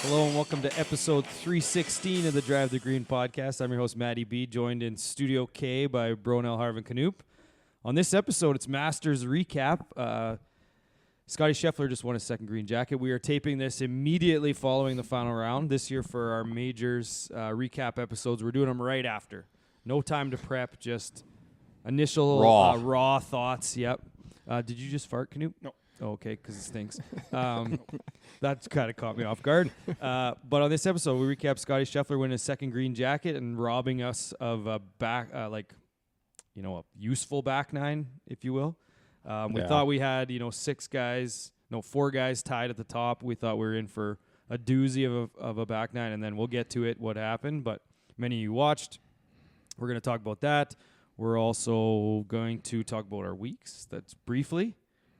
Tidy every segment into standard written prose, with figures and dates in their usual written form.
Hello and welcome to episode 316 of the Drive the Green podcast. I'm your host, Matty B, joined in Studio K by Bronell Harvin Canoop. On this episode, it's Masters recap. Scottie Scheffler just won his second green jacket. We are taping this immediately following the final round. This year for our majors recap episodes, we're doing them right after. No time to prep, just initial raw thoughts. Yep. Did you just fart, Canoop? No. Oh, okay, because it stinks. That's kind of caught me off guard. But on this episode, we recap Scottie Scheffler winning his second green jacket and robbing us of a a useful back nine, if you will. We thought we had, four guys tied at the top. We thought we were in for a doozy of a back nine, and then we'll get to it, what happened. But many of you watched. We're going to talk about that. We're also going to talk about our weeks. That's briefly.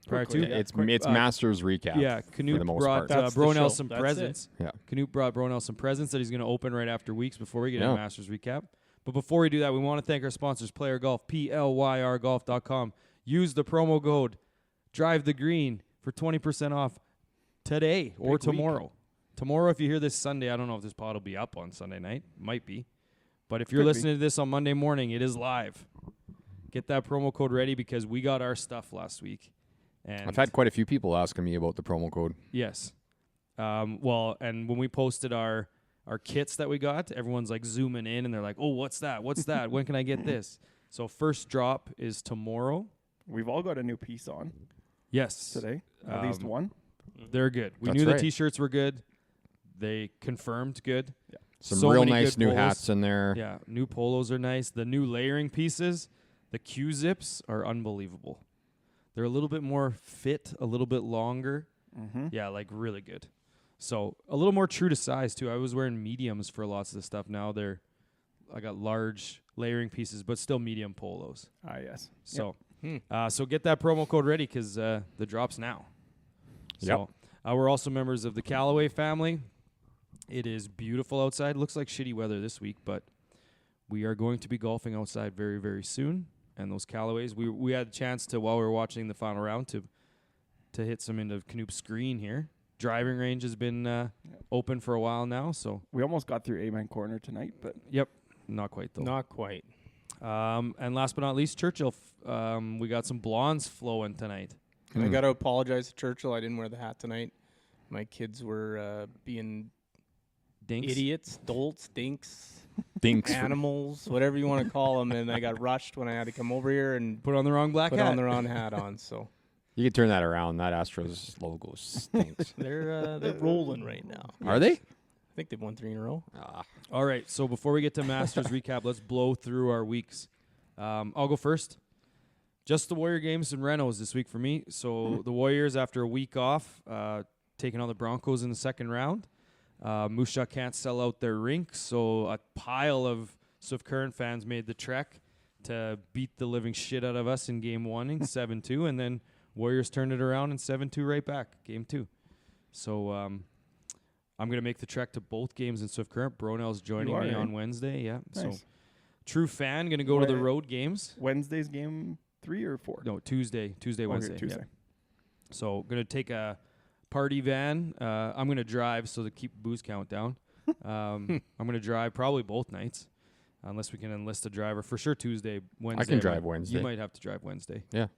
It's Masters recap. Yeah, Canoop brought Bronell some presents. Yeah. Canoop brought Bronell some presents that he's going to open right after weeks before we get into Masters recap. But before we do that, we want to thank our sponsors, Player Golf, PLYRGolf.com. Use the promo code Drive the Green for 20% off today or tomorrow. Tomorrow, if you hear this Sunday, I don't know if this pod will be up on Sunday night. Might be. But if you're listening to this on Monday morning, it is live. Get that promo code ready because we got our stuff last week. And I've had quite a few people asking me about the promo code. Yes. And when we posted our kits that we got, everyone's like zooming in and they're like, oh, what's that? What's that? When can I get this? So first drop is tomorrow. We've all got a new piece on. Yes. Today. At least one. They're good. We knew the T-shirts were good. They confirmed good. Yeah. Some real nice new hats in there. Yeah. New polos are nice. The new layering pieces, the Q-zips are unbelievable. They're a little bit more fit, a little bit longer. Mm-hmm. Yeah, like really good. So a little more true to size too. I was wearing mediums for lots of the stuff. Now I got large layering pieces, but still medium polos. Ah, yes. So, so get that promo code ready because the drop's now. So we're also members of the Callaway family. It is beautiful outside. Looks like shitty weather this week, but we are going to be golfing outside very, very soon. And those Callaways, we had a chance to, while we were watching the final round, to hit some into Canoop's screen here. Driving range has been open for a while now, so we almost got through Amen Corner tonight, but not quite though. Not quite. And last but not least, Churchill. We got some blondes flowing tonight. I got to apologize to Churchill. I didn't wear the hat tonight. My kids were being Dinks? idiots, dolts, dinks. Animals, whatever you want to call them, and I got rushed when I had to come over here and put on the wrong black hat. Put on the wrong hat on. So you can turn that around. That Astros logo stinks. They're rolling right now. Are they? I think they've won 3 in a row. All right. So before we get to Masters recap, let's blow through our weeks. I'll go first. Just the Warrior games and Renos this week for me. So the Warriors, after a week off, taking on the Broncos in the second round. Moose Jaw can't sell out their rink, so a pile of Swift Current fans made the trek to beat the living shit out of us in game 1 in 7-2, and then Warriors turned it around in 7-2 right back, game 2. So I'm going to make the trek to both games in Swift Current. Bronell's joining me on Wednesday, yeah. Nice. So true fan, going to go to the road games. Wednesday's game 3 or 4? No, Tuesday, Wednesday. Tuesday. Yeah. So going to take a party van. I'm going to drive so to keep booze count down. I'm going to drive probably both nights unless we can enlist a driver. For sure Tuesday, Wednesday. I can drive Wednesday. You might have to drive Wednesday. Yeah.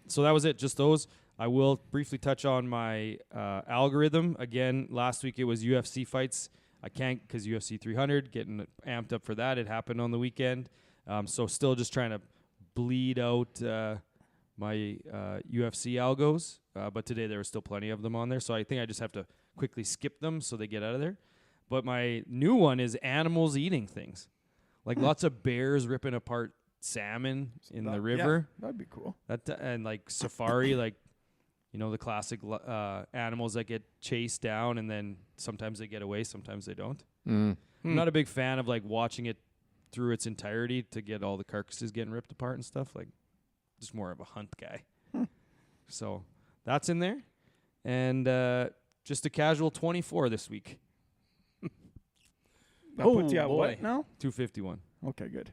So that was it, just those. I will briefly touch on my algorithm. Again, last week it was UFC fights. I can't because UFC 300, getting amped up for that. It happened on the weekend. So still just trying to bleed out my UFC algos, but today there were still plenty of them on there, so I think I just have to quickly skip them so they get out of there. But my new one is animals eating things, like lots of bears ripping apart salmon in the river. Yeah, that'd be cool. And like safari, like the classic animals that get chased down and then sometimes they get away, sometimes they don't. I'm not a big fan of like watching it through its entirety to get all the carcasses getting ripped apart and stuff. Like, just more of a hunt guy. So that's in there. And just a casual 24 this week. That puts you at what now? 251. Okay, good.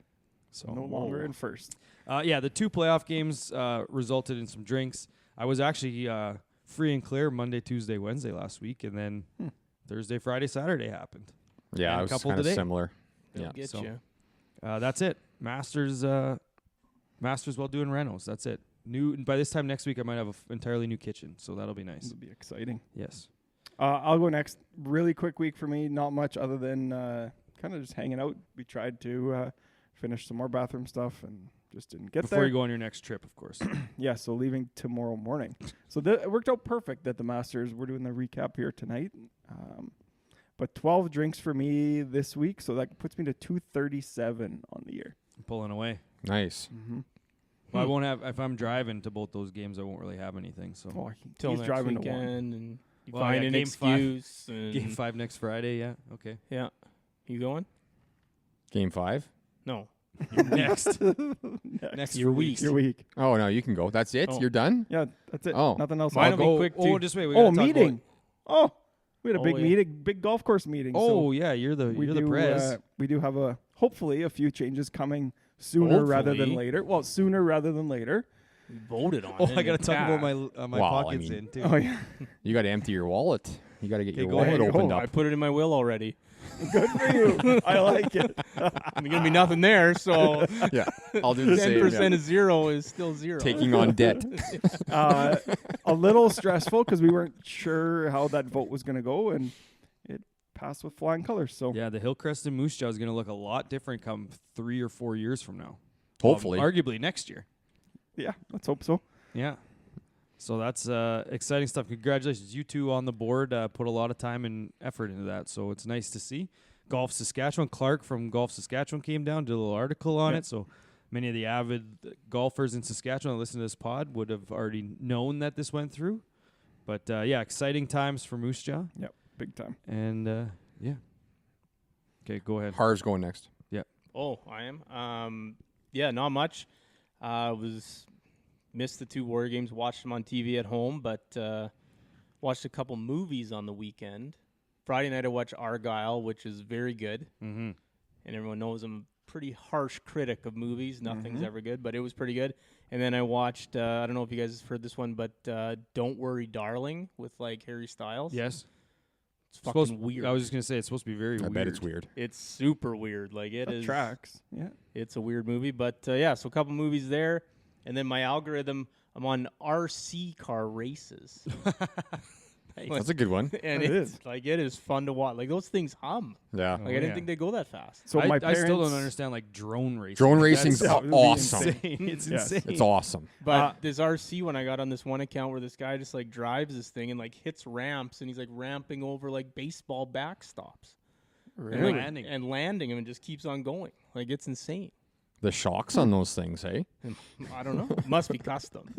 So no longer in first. The 2 playoff games resulted in some drinks. I was actually free and clear Monday, Tuesday, Wednesday last week. And then Thursday, Friday, Saturday happened. Yeah, And it a was couple kind of today. similar. They'll Yeah. get So- you. That's it. Masters while doing renos. That's it. By this time next week, I might have an entirely new kitchen, so that'll be nice. It'll be exciting. Yes. I'll go next. Really quick week for me. Not much other than kind of just hanging out. We tried to finish some more bathroom stuff and just didn't get Before there. you go on your next trip, of course. Yeah, so leaving tomorrow morning. So it worked out perfect that the Masters, we're doing the recap here tonight. But 12 drinks for me this week, so that puts me to 237 on the year. Pulling away. Nice. Mm-hmm. Well, I won't have, if I'm driving to both those games, I won't really have anything. So Oh, Till he's next driving to one. weekend, and you Well, find yeah, an game five. excuse. And Game 5 next Friday, yeah. Okay. Yeah. You going? Game 5. No. Next. Next. Next Your week. Your week. Oh, no, you can go. That's it? Oh. You're done? Yeah, that's it. Oh. Nothing else. Mine I'll will go. be quick, Oh, too. just wait. We Oh, gotta talk meeting. Oh, we had a Oh, big yeah. meeting, big golf course meeting. Oh, so yeah. You're the do, prez. we do have hopefully a few changes coming sooner rather than Hopefully. later. Well, sooner rather than later. We voted on Oh, it. I got to and talk about passed. my Well, I pockets mean- in, too. Oh yeah, You got to empty your wallet. You got to get Okay, your go wallet ahead. opened Oh, up. I put it in my will already. good for you. I like it. I'm going to be nothing there, so Yeah, I'll do the same. 10% Yeah. of zero is still zero. Taking on debt. A little stressful because we weren't sure how that vote was going to go, and it passed with flying colors. So Yeah, the Hillcrest and Moose Jaw is going to look a lot different come 3 or 4 years from now. Hopefully. Arguably next year. yeah, let's hope so. Yeah. So that's exciting stuff. Congratulations. You two on the board put a lot of time and effort into that. So it's nice to see. Golf Saskatchewan. Clark from Golf Saskatchewan came down, did a little article on Yeah. it. So many of the avid golfers in Saskatchewan that listen to this pod would have already known that this went through. But yeah, exciting times for Moose Jaw. Yep, big time. And yeah. Okay, go ahead. Harv's going next. Oh, I am. Yeah, not much. Missed the 2 Warrior games, watched them on TV at home, but watched a couple movies on the weekend. Friday night I watched Argyle, which is very good, Mm-hmm. and everyone knows I'm a pretty harsh critic of movies. Nothing's ever good, but it was pretty good. And then I watched, I don't know if you guys have heard this one, but Don't Worry, Darling with like Harry Styles. Yes. It's fucking Weird. weird. I was just going to say it's supposed to be very I weird. bet it's weird. It's super weird. Like it That is. tracks. Yeah. It's a weird movie, but yeah, so a couple movies there. And then my algorithm, I'm on RC car races. That's a good one. And It it's is. like it is fun to watch. Like those things hum. Yeah. Like I Oh, didn't yeah. think they'd go that fast. So my I parents still don't understand like drone racing. Drone That's racing's Yeah, it would be awesome. insane. It's Yes. insane. It's awesome. But this RC one I got on this one account where this guy just like drives this thing and like hits ramps and he's like ramping over like baseball backstops. Really? And, Landing. and landing him and just keeps on going. Like it's insane. The shocks on those things, hey? I don't know. Must be custom.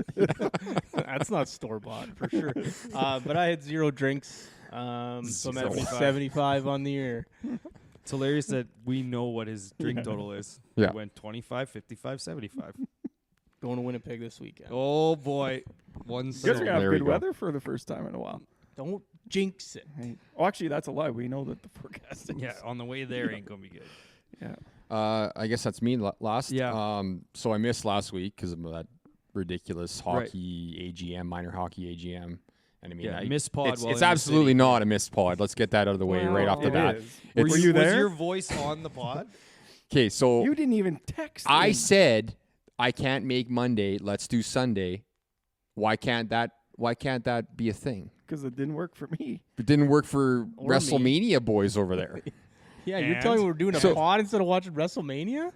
That's not store bought for sure. But I had 0 drinks. So I'm at 75 on the year. It's hilarious that we know what his drink total is. Yeah. He went 25, 55, 75. Going to Winnipeg this weekend. Oh, boy. One You guys are so gonna have There we good go. weather for the first time in a while. Don't jinx it. Right. Oh, actually, that's a lie. We know that the forecast is. Yeah, on the way there ain't going to be good. Yeah. I guess that's me last. Yeah. So I missed last week because of that ridiculous Right. hockey AGM, minor hockey AGM. And I mean, Yeah, I, missed pod it's, while it's in the absolutely city. not a missed pod. Let's get that out of the way right off the It bat. is. It's- Were you Was there? your voice on the pod? Okay, so You didn't even text. I me. said I can't make Monday. Let's do Sunday. Why can't that be a thing? because it didn't work for me. It didn't work for Or me. WrestleMania boys over there. Yeah, you're And? telling me we're doing a So- pod instead of watching WrestleMania?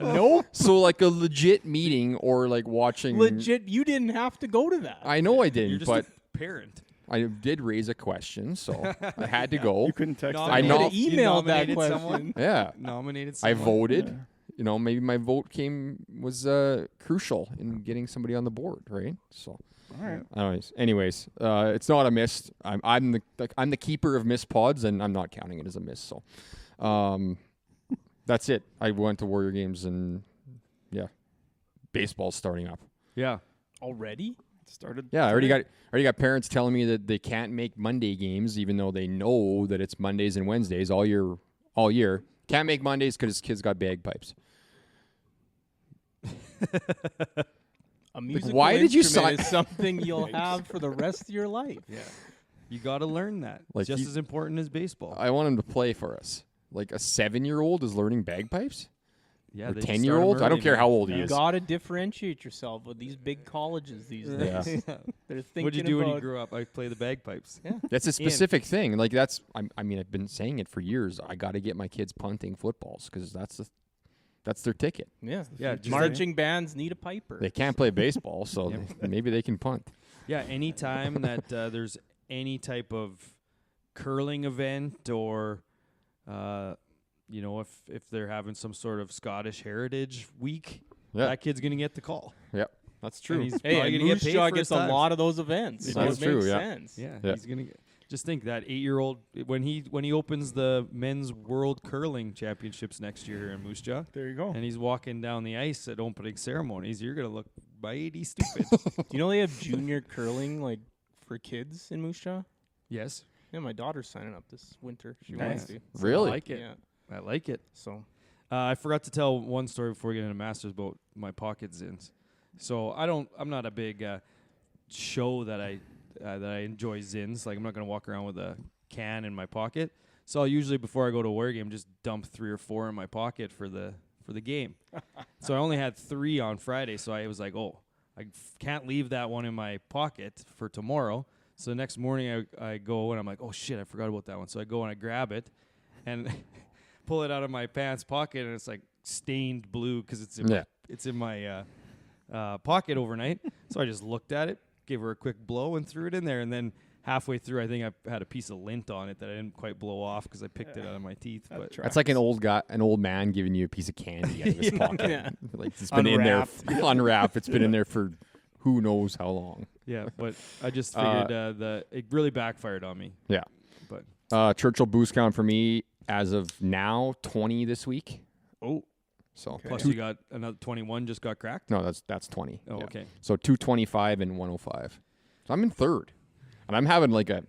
Nope. So like a legit meeting or like watching. Legit, you didn't have to go to that. I know I You're didn't, just but a parent. I did raise a question, so I had to go. You couldn't text. No, I me. know. Could've emailed that nominated question. someone? Yeah, Nominated I someone? voted. Yeah. You know, maybe my vote was crucial in getting somebody on the board, right? So, All right. anyways, it's not a miss. I'm the keeper of missed pods, and I'm not counting it as a miss. So, that's it. I went to Warrior games, and yeah, baseball's starting up. Yeah. Already? Started. Yeah, I already today. got parents telling me that they can't make Monday games, even though they know that it's Mondays and Wednesdays all year. Can't make Mondays because his kids got bagpipes. A musical why did you instrument sign- is something you'll have for the rest of your life. Yeah. You got to learn that. Like It's just as important as baseball. I want him to play for us. Like a 7-year-old is learning bagpipes? Yeah, Or they just start 10-year-old? 'em I don't early, care man. how old he You is. gotta differentiate yourself with these big colleges these Yeah. days. They're thinking What'd you do when you about- grew up? I play the bagpipes. Yeah. That's a specific thing. Like that's, I mean, I've been saying it for years. I got to get my kids punting footballs because that's their ticket. Yeah. Yeah, just Marching bands need a piper. They can't play baseball, so Yeah. maybe they can punt. Yeah, anytime that there's any type of curling event or, if they're having some sort of Scottish Heritage Week, Yeah, that kid's gonna get the call. that's And true. he's Hey, probably and gonna get Moose paid Jaw for his gets a time. lot of those events. It So does. it makes True, yeah. sense. Yeah, Yeah. he's gonna just think that 8-year-old when he opens the men's world curling championships next year in Moose Jaw, There you go. and he's walking down the ice at opening ceremonies, you're gonna look mighty stupid. Do you know they have junior curling like for kids in Moose Jaw? Yes, Yeah, my daughter's signing up this winter. She Nice. wants to. Really? I like it. Yeah. I like it. So I forgot to tell one story before we get into Masters about my pocket zins. So I'm not a big show that I enjoy zins. Like I'm not gonna walk around with a can in my pocket. So I'll usually before I go to a Warrior game just dump 3 or 4 in my pocket for the game. So I only had 3 on Friday. So I was like, can't leave that one in my pocket for tomorrow. So the next morning I go and I'm like, oh shit, I forgot about that one. So I go and I grab it and pull it out of my pants pocket, and it's like stained blue because it's in my pocket overnight. So I just looked at it, gave her a quick blow, and threw it in there. And then halfway through, I think I had a piece of lint on it that I didn't quite blow off because I picked it out of my teeth. But That's like an old man giving you a piece of candy out of his pocket. Yeah. Like it's been in there Unwrapped. unwrapped. It's been in there for who knows how long. yeah, but I just figured it really backfired on me. Yeah. But Churchill boost count for me as of now 20 this week. oh, So plus you got another 21 just got cracked. no, that's 20. Oh, Yeah. okay. So 225 and 105. So I'm in third, and I'm having like a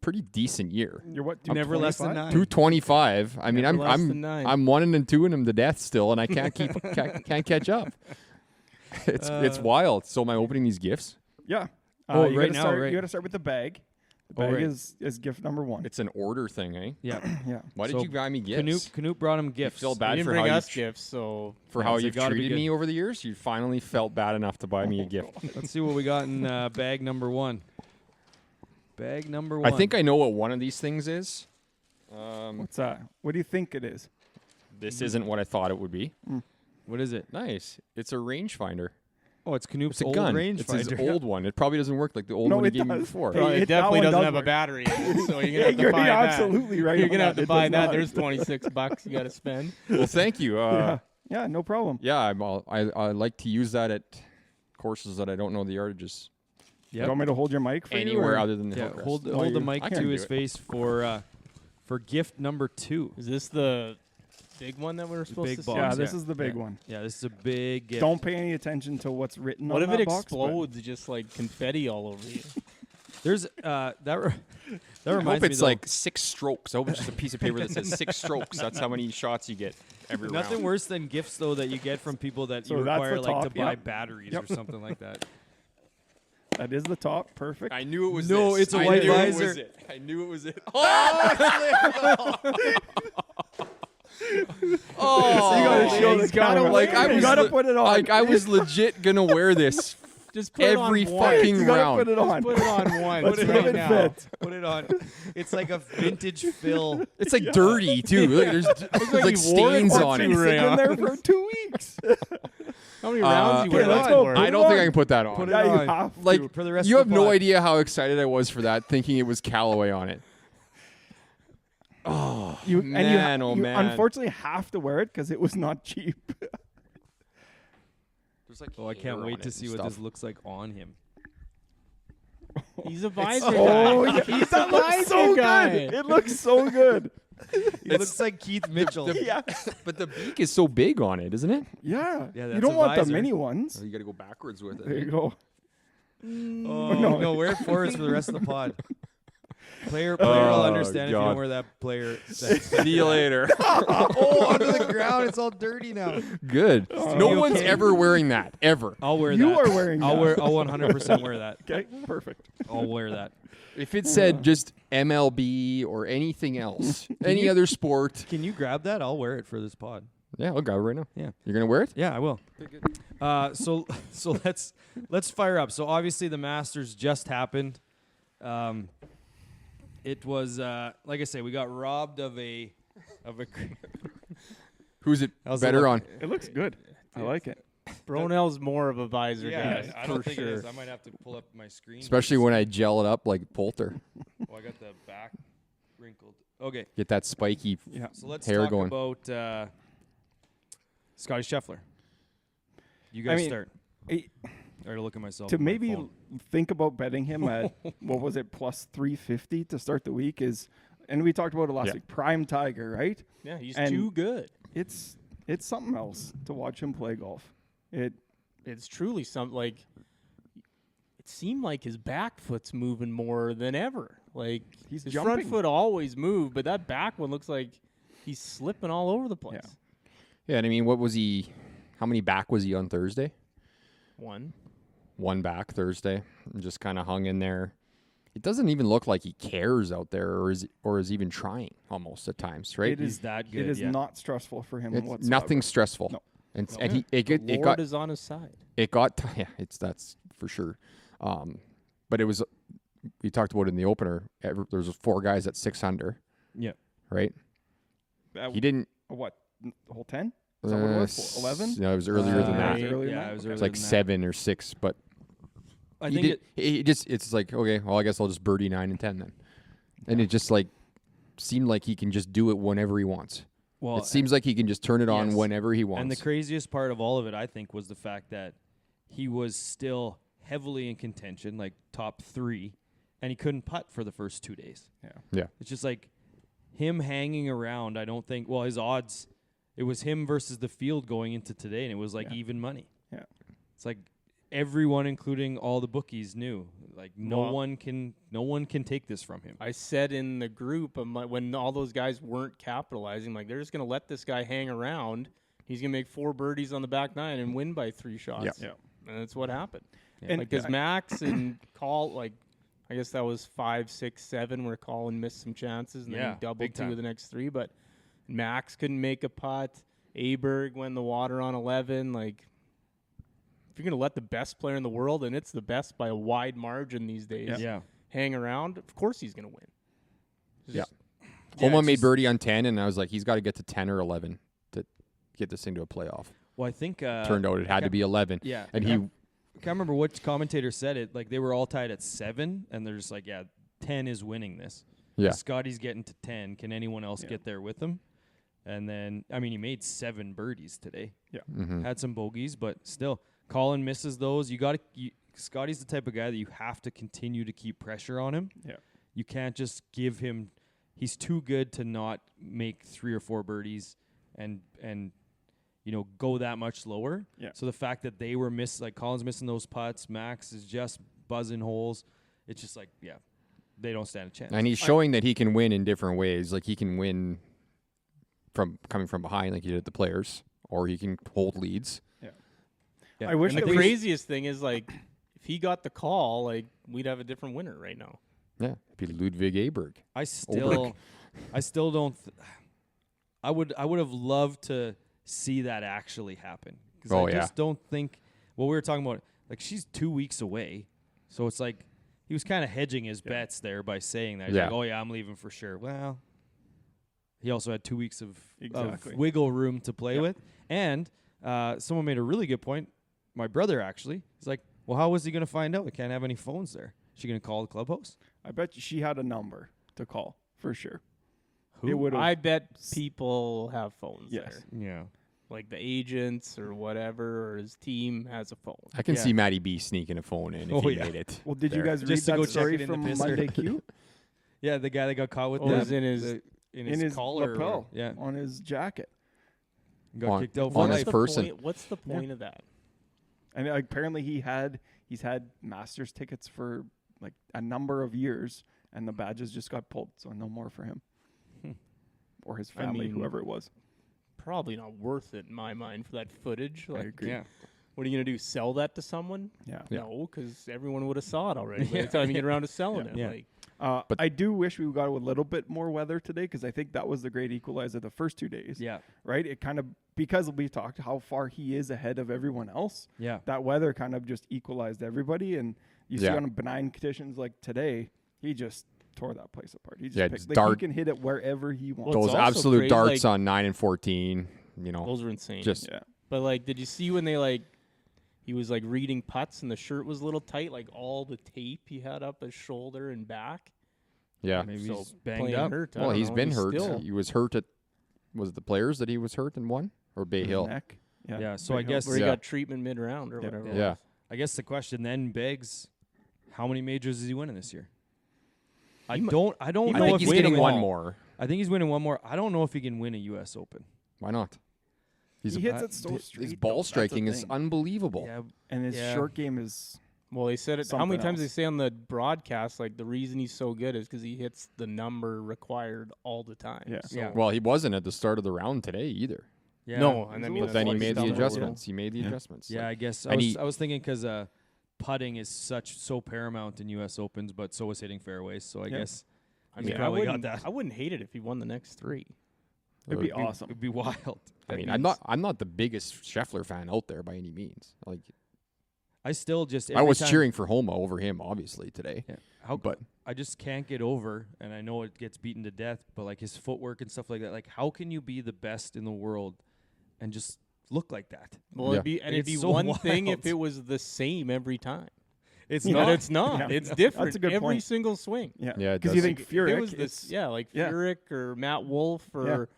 pretty decent year. You're what? Never less than 25? 9. 225. I mean, Never less than I'm 9. I'm 1 and 2 them to death still, and I can't can't catch up. It's wild. So am I opening these gifts? Yeah. Oh, you right gotta now, start, right. You got to start with the bag. The Oh, bag right. is gift number 1. It's an order thing, eh? Yeah. Yeah. Why So did you buy me gifts? Canute brought him gifts. feel you bad didn't for bring how us you gifts, so for Yeah, how so you've gotta be treated good. me over the years. You finally felt bad enough to buy me a gift. Let's see what we got in bag number 1. Bag number 1. I think I know what one of these things is. What's that? What do you think it is? This isn't what I thought it would be. What is it? Nice. It's a rangefinder. Oh, it's Canute's It's a old gun. rangefinder. It's his old one. It probably doesn't work like the old No, one he it gave me does. before. Hey, Well, that it definitely one doesn't does have a work. battery in it, so you're Yeah, gonna have to you're buy that. absolutely right. You're on gonna have that. to It buy does that. not. There's $26 you got to spend. Well, thank you. Yeah. Yeah, no problem. Yeah, I like to use that at courses that I don't know the yardages You want me to hold your mic for you? anywhere or- other than the Yeah, hillcrest. hold Oh, the you- mic I to can do his it. face for gift number 2. Is this the big one that we were supposed big to see? box. Yeah, Bombs, this yeah. is the big Yeah. one. Yeah, this is a big gift. Don't pay any attention to what's written What on if that it box, but- explodes just like confetti all over you? There's that I reminds hope me it's though, like 6 strokes. I hope it's just a piece of paper that says 6 strokes. That's how many shots you get every nothing round. worse than gifts though that you get from people that So you that's require the like to top, buy yep. batteries Yep. or something like that. That is the top. Perfect. I knew it was No, this. it's a I white knew it visor. was it. I knew it was it. Oh, So you gotta show the he's gotta camera. like, I you was gotta le- put it on. Like I was legit gonna wear this Just put every it on one. fucking you gotta round. put it on. Put it on one Let's see if right it now. fits. Put it on. It's like a vintage fill. It's like dirty too. Look, there's like you wore it stains for on two it. rounds. It's been there for 2 weeks. How many rounds you okay, wear let's that go. for? Put I it don't think on. I can put that on. Put it Yeah, you on. have to. Like For the rest you of have the no pod. idea how excited I was for that, thinking it was Callaway on it. Oh You, man, and you, oh you man! unfortunately have to wear it because it was not cheap. There's like Oh, I hair can't on wait it to and see what stuff. this looks like on him. He's a visor Oh, guy. yeah. He's a That looks visor so guy. good. It looks so good. He looks like Keith Mitchell. Yeah. But the beak is so big on it, isn't it? Yeah. Yeah, you that's don't a want the visor. mini ones. Oh, you got to go backwards with There you it. go. Oh No. no, wear it forwards for the rest of the pod. Player will Oh, understand if you God. don't wear that player. See you later. Oh, under the ground It's all dirty now. Good. No one's ever wearing that ever. I'll wear You that. are wearing I'll that. I'll 100% wear that. Okay, perfect. I'll wear that. If it said just MLB or anything else, any other sport, Can you grab that? I'll wear it for this pod. yeah, I'll grab it right now. Yeah. You're gonna wear it? Yeah, I will. So let's fire up. So obviously the Masters just happened. It was like I say, we got robbed of a. Who's it How's the better look? on? It looks good. I like it. Bronell's more of a visor guy, I don't for think sure. it is. I might have to pull up my screen. Especially when I gel it up like Poulter. Oh, I got the back wrinkled. Okay, Get that spiky. Yeah. so let's Hair talk going. about Scottie Scheffler. You guys start. I I gotta look at myself. to on my maybe phone. think about betting him at what was it, plus 350 to start the week is, and we talked about it last Yeah. week. Prime Tiger, right? Yeah, he's And- too good. It's something else to watch him play golf. It's truly it seemed like his back foot's moving more than ever. Like He's his jumping. front foot always moved, but that back one looks like he's slipping all over the place. Yeah, and I mean, what was he? How many back was he on Thursday? One back Thursday, and just kind of hung in there. It doesn't even look like he cares out there, or is even trying almost at times, right? It is He's that good. It is yeah. not stressful for him It's whatsoever. nothing stressful. No. And, No. and he it, The get- it Lord got is on his side. yeah, that's for sure. But it was we talked about it in the opener. There was 4 guys at 6 under, Yeah. right? He didn't. What? The whole 10? Is that what it was? 11? No, it was earlier than that. Was it earlier than Yeah, that? it was Okay. earlier It's like than that. 7 or 6, but I he think did, he just it's like, okay, well, I guess I'll just birdie 9 and 10 then. And it just like seemed like he can just do it whenever he wants. well, It seems like he can just turn it on Yes. whenever he wants. and the craziest part of all of it, I think, was the fact that he was still heavily in contention, like top 3, and he couldn't putt for the first 2 days. Yeah. It's just like him hanging around. I don't think. Well, his odds. It was him versus the field going into today, and it was like Yeah. even money. Yeah. It's like everyone, including all the bookies, knew like no Well- one can take this from him. I said in the group, when all those guys weren't capitalizing, like they're just going to let this guy hang around. He's going to make 4 birdies on the back 9 and win by 3 shots. Yeah. And that's what happened. Yeah. And Like, because Max and I guess that was 5, 6, 7 where Colin missed some chances and then Yeah, he doubled big 2 time. of the next 3. But Max couldn't make a putt. Aberg went in the water on 11. Like, if you're going to let the best player in the world, and it's the best by a wide margin these days, Yeah. hang around, of course he's going to win. It's Yeah. just- Homa it's made just- birdie on 10, and I was like, he's got to get to 10 or 11 to get this thing to a playoff. Well, I think Turned out it had to be 11. Yeah. And I he, can't remember what commentator said it. Like they were all tied at 7, and they're just like, yeah, 10 is winning this. yeah, Scotty's getting to 10. Can anyone else get there with him? And then, I mean, he made 7 birdies today. mhm. Had some bogeys, but still, Colin misses those. Scotty's the type of guy that you have to continue to keep pressure on him. Yeah. You can't just give him. He's too good to not make 3 or 4 birdies and go that much lower. Yeah. So the fact that they were Colin's missing those putts, Max is just buzzing holes. It's just like, yeah, they don't stand a chance. and he's showing that he can win in different ways. Like he can win from coming from behind, like he did at the Players, or he can hold leads. Yeah. I wish And that the we craziest thing is, like, if he got the call, like, we'd have a different winner right now. Yeah, it'd be Ludwig Aberg. I still don't. I would have loved to see that actually happen. 'Cause Oh, I yeah. just don't think. Well, we were talking about like she's 2 weeks away, so it's like he was kind of hedging his bets there by saying that. He's Yeah. like, "Oh yeah, I'm leaving for sure." Well, he also had 2 weeks of Exactly. wiggle room to play Yep. with, and someone made a really good point. My brother actually, he's like, "Well, how was he going to find out? They can't have any phones there. Is she going to call the clubhouse?" I bet you she had a number to call for sure. Who? It would have. I bet people have phones Yes. there. Yeah. Like the agents or whatever, or his team has a phone. I can Yeah. see Matty B sneaking a phone in if Oh, he yeah. made it. Well, did you there. guys read Just to that go check story it in the from pisser. Monday Q? Yeah, the guy that got caught with Oh, the, it was in his- in in his collar, or- lapel yeah, on his jacket? got On- kicked out on for his life. the person. point- what's the point of that? And apparently he's had Masters tickets for like a number of years, and the badges just got pulled, so no more for him or his I family, mean, whoever it was. probably not worth it in my mind for that footage. Like, agree. Yeah. what are you gonna do? Sell that to someone? Yeah. No, because everyone would have saw it already by the time you get around to selling it. Yeah. Like, But I do wish we got a little bit more weather today because I think that was the great equalizer the first 2 days. Yeah. Right? It kind of, because we talked how far he is ahead of everyone else, Yeah. that weather kind of just equalized everybody. And you see on benign conditions like today, he just tore that place apart. He just picked, like, he can hit it wherever he wants. Well, Those it's also absolute crazy, darts like- on 9 and 14, you know. those were insane. Just But like, did you see when they like, he was like reading putts and the shirt was a little tight, like all the tape he had up his shoulder and back. yeah. Maybe So he's banged playing up. hurt, I Well, don't he's know, been hurt. still- He was hurt at, was it the Players that he was hurt and won? Or Bay His Hill? neck. Yeah, so I Big hill. guess where he Yeah. got treatment mid round or whatever. it Yeah. was. I guess the question then begs, how many majors is he winning this year? I He mi- don't I know think if he's he's getting gonna one win. more. I think he's winning one more. I don't know if he can win a U.S. Open. Why not? He He's hits it so his straight. ball though. That's the striking is thing. unbelievable. Yeah, And his Yeah. short game is Well, they said it. How many Something times they else. say on the broadcast, like the reason he's so good is because he hits the number required all the time. Yeah. So, Yeah. Well, he wasn't at the start of the round today either. yeah. No, and I He's a mean, little But then he That's why made he's the down the road. adjustments. He made the adjustments. Yeah, Like, I guess and I was thinking because putting is so paramount in U.S. Opens, but so is hitting fairways. So I Yeah. guess I he's mean, I probably got wouldn't, that. I wouldn't hate it if he won the next three. it'd be awesome. It'd be wild. I mean, That I'm not the biggest Scheffler fan out there by any means. Like, I still just. I was cheering for Homa over him, obviously today. Yeah. But I just can't get over, and I know it gets beaten to death, but like his footwork and stuff like that. Like, how can you be the best in the world and just look like that? Well, Yeah. it'd be It's so one thing if wild. it was the same every time. It's Yeah. But not. it's not. Yeah. It's different. That's a good every point. single swing. Yeah. Yeah, it Because you does. think If it Furyk, was this, it's like yeah. Furyk or Matt Wolf or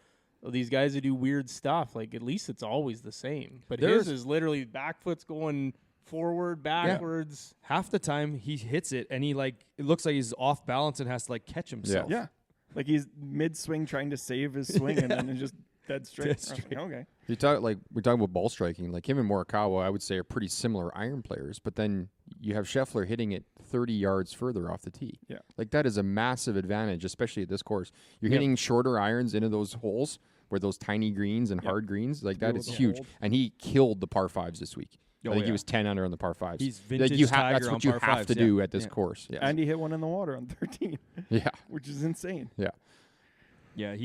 these guys that do weird stuff. Like at least it's always the same. But There's- his is literally back foot's going forward, backwards. Half the time he hits it, and he like it looks like he's off balance and has to like catch himself. yeah. Like he's mid swing trying to save his swing and then it's just dead straight. Dead I'm like, straight. okay. you talk like we're talking about ball striking. Like him and Morikawa, I would say are pretty similar iron players. But then you have Scheffler hitting it 30 yards further off the tee. Yeah. Like that is a massive advantage, especially at this course. You're Yep. hitting shorter irons into those holes where those tiny greens and hard greens. Like that able is to huge. hold. And he killed the par fives this week. Oh, I think yeah. he was 10 under on the par fives. He's Like vintage you Tiger that's on what you par have fives, to yeah. do at this Yeah. course. Yes. And he hit one in the water on 13, yeah. which is insane. Yeah. Yeah,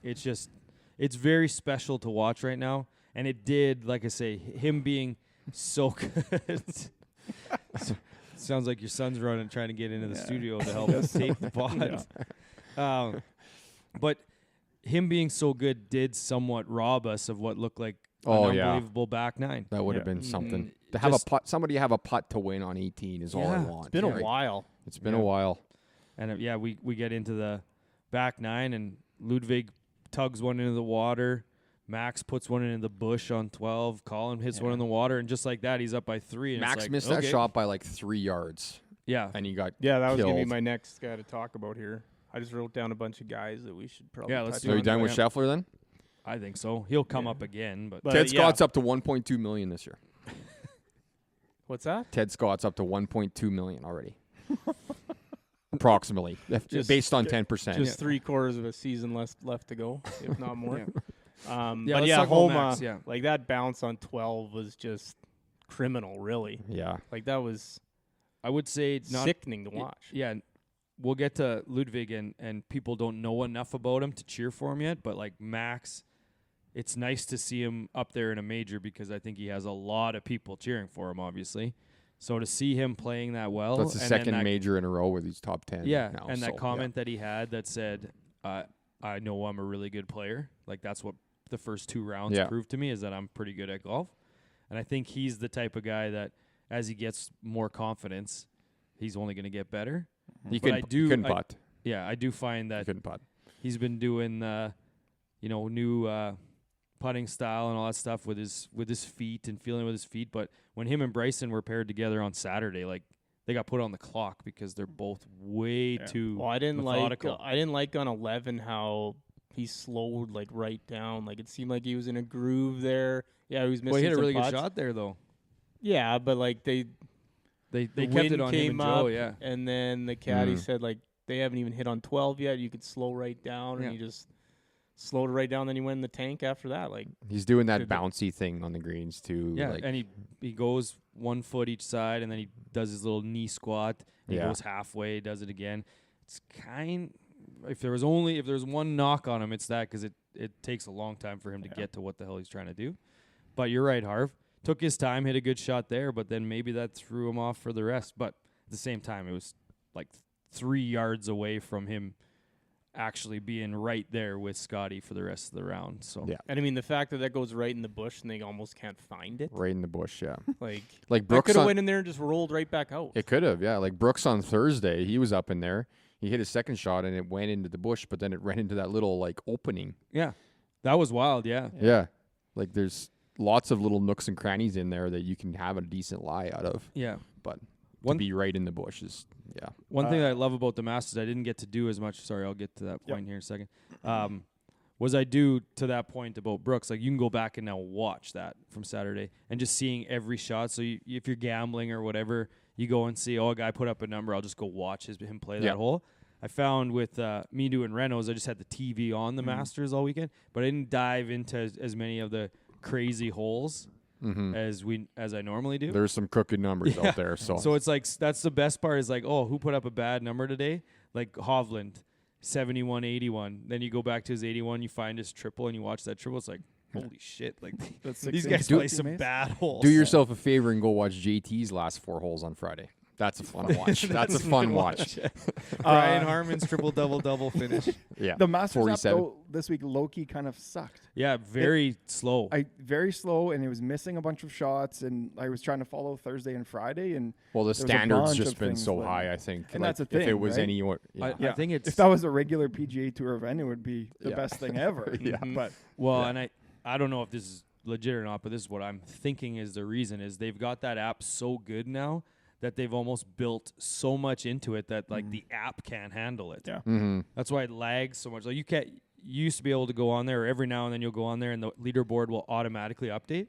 it's very special to watch right now. And it did, like I say, him being so good. Sounds like your son's running, trying to get into the Yeah. studio to help us tape the pod. But him being so good did somewhat rob us of what looked like Oh, an yeah. unbelievable back nine. That would have Yeah. been something. Mm, To have just- a putt, somebody have a putt to win on 18 is all I Yeah. want. It's been a right? while. It's been Yeah. a while. And we get into the back nine, and Ludwig tugs one into the water. Max puts one into the bush on 12. Colin hits one in the water, and just like that, he's up by 3. And Max it's like, missed okay. that shot by like 3 yards, Yeah, and he got. Yeah, that was gonna be killed. my next guy to talk about here. I just wrote down a bunch of guys that we should probably. Yeah, let's touch do So you on. done with Yeah. Scheffler then? I think so. He'll come Yeah. up again, but But- Ted yeah. Scott's up to 1.2 million this year. What's that? Ted Scott's up to 1.2 million already, approximately, Just- based on 10%. Just 3/4 of a season left to go, if not more. Yeah. But let's yeah, talk about Homa, Max, yeah. like that bounce on 12 was just criminal, really. Yeah, Like that was I would say not. sickening to watch. Yeah, we'll get to Ludwig, and people don't know enough about him to cheer for him yet. But like Max, it's nice to see him up there in a major because I think he has a lot of people cheering for him. Obviously, so to see him playing that well, that's the and then second that- major in a row where he's top 10. Yeah, now, and so, that comment that he had that said, "I know I'm a really good player." Like that's what the first 2 rounds Yeah. proved to me, is that I'm pretty good at golf, and I think he's the type of guy that as he gets more confidence, he's only going to get better. He But couldn't, he couldn't I- putt. Yeah, I do find He that couldn't putt. he's been doing new putting style and all that stuff with his feet and feeling with his feet. But when him and Bryson were paired together on Saturday, like they got put on the clock because they're both way too Well, I didn't methodical. like on 11 how he slowed like right down. Like it seemed like he was in a groove there. Yeah, he was missing Well, he hit a some really putts. good shot there though. Yeah, but like they They the kept wind it on him came and Joe. up, Yeah, and then the caddy said like they haven't even hit on 12 yet. You could slow right down, Yeah. and he just slowed it right down. Then he went in the tank after that. Like He's doing that Did- bouncy thing on the greens too. Yeah, like, and he goes 1 foot each side, and then he does his little knee squat. And Yeah. He goes halfway, does it again. It's if there was one knock on him, it's that because it takes a long time for him to get to what the hell he's trying to do. But you're right, Harv. Took his time, hit a good shot there, but then maybe that threw him off for the rest. But at the same time, it was like 3 yards away from him actually being right there with Scottie for the rest of the round. So Yeah. and I mean the fact that goes right in the bush and they almost can't find it. right in the bush. Yeah. Like Like that Brooks could have on, went in there and just rolled right back out. It could have, yeah. Like Brooks on Thursday, he was up in there. He hit his second shot and it went into the bush, but then it ran into that little like opening. yeah, that was wild. Yeah. Yeah. Like there's lots of little nooks and crannies in there that you can have a decent lie out of. Yeah. But One- to be right in the bush is, yeah. One thing that I love about the Masters, I didn't get to do as much. Sorry, I'll get to that point here in a second. Was I do to that point about Brooks? Like you can go back and now watch that from Saturday and just seeing every shot. So if you're gambling or whatever, you go and see, a guy put up a number. I'll just go watch him play that hole. I found with me doing renos, I just had the TV on the Masters all weekend, but I didn't dive into as many of the crazy holes as I normally do. There's some crooked numbers out there. So it's like that's the best part is like, who put up a bad number today? Like Hovland, 71, 81. Then you go back to his 81, you find his triple, and you watch that triple. It's like, holy shit! Like these guys play some bad holes. do yourself a favor and go watch JT's last 4 holes on Friday. That's a fun watch. That's a fun watch. Brian Harmon's triple double finish. Yeah. The Masters app 47. though, this week low-key kind of sucked. Yeah, very slow. Very slow, and it was missing a bunch of shots, and I was trying to follow Thursday and Friday, and Well, the there was a standard's bunch just of been things so like- high, I think. And like, that's the if it thing, was right? any, I think it's if that was a regular PGA Tour event, it would be the Yeah. best thing ever. Yeah. But well, and I don't know if this is legit or not, but this is what I'm thinking is the reason is they've got that app so good now that they've almost built so much into it that like the app can't handle it. Yeah. Mm-hmm. That's why it lags so much. Like you used to be able to go on there, or every now and then you'll go on there and the leaderboard will automatically update.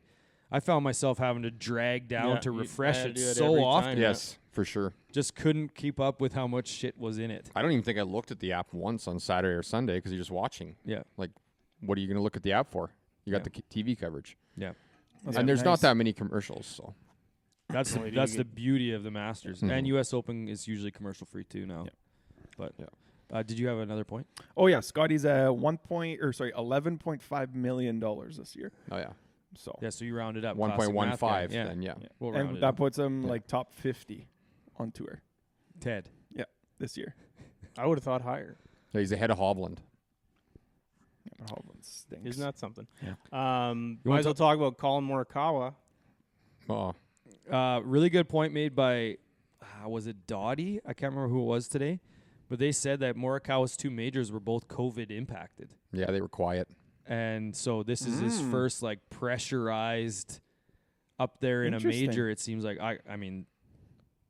I found myself having to drag down to refresh had to it do it so every often. time. Yes, for sure. Just couldn't keep up with how much shit was in it. I don't even think I looked at the app once on Saturday or Sunday because you're just watching. Yeah. Like, what are you going to look at the app for? You got the TV coverage. Yeah. And there's not that many commercials, so. That's Well, that's the beauty of the Masters. Mhm. And US Open is usually commercial free too now. Yeah. But did you have another point? oh yeah, Scottie's $11.5 million this year. Oh, yeah. So Yeah, so you rounded up. Classic math 1.15 guy. Yeah. then, yeah. We'll round and it that up. puts him Yeah. like top 50 on tour Ted. this year. I would have thought higher. So he's ahead of Hovland. Yeah, but Hovland stinks. Isn't that something? Yeah. Might wanna as well talk about Colin Morikawa. Oh, Really good point made by, was it Dottie? I can't remember who it was today. But they said that Morikawa's 2 majors were both COVID impacted. yeah, they were quiet. And so this is his first like pressurized up there in a Interesting. major. It seems like I mean,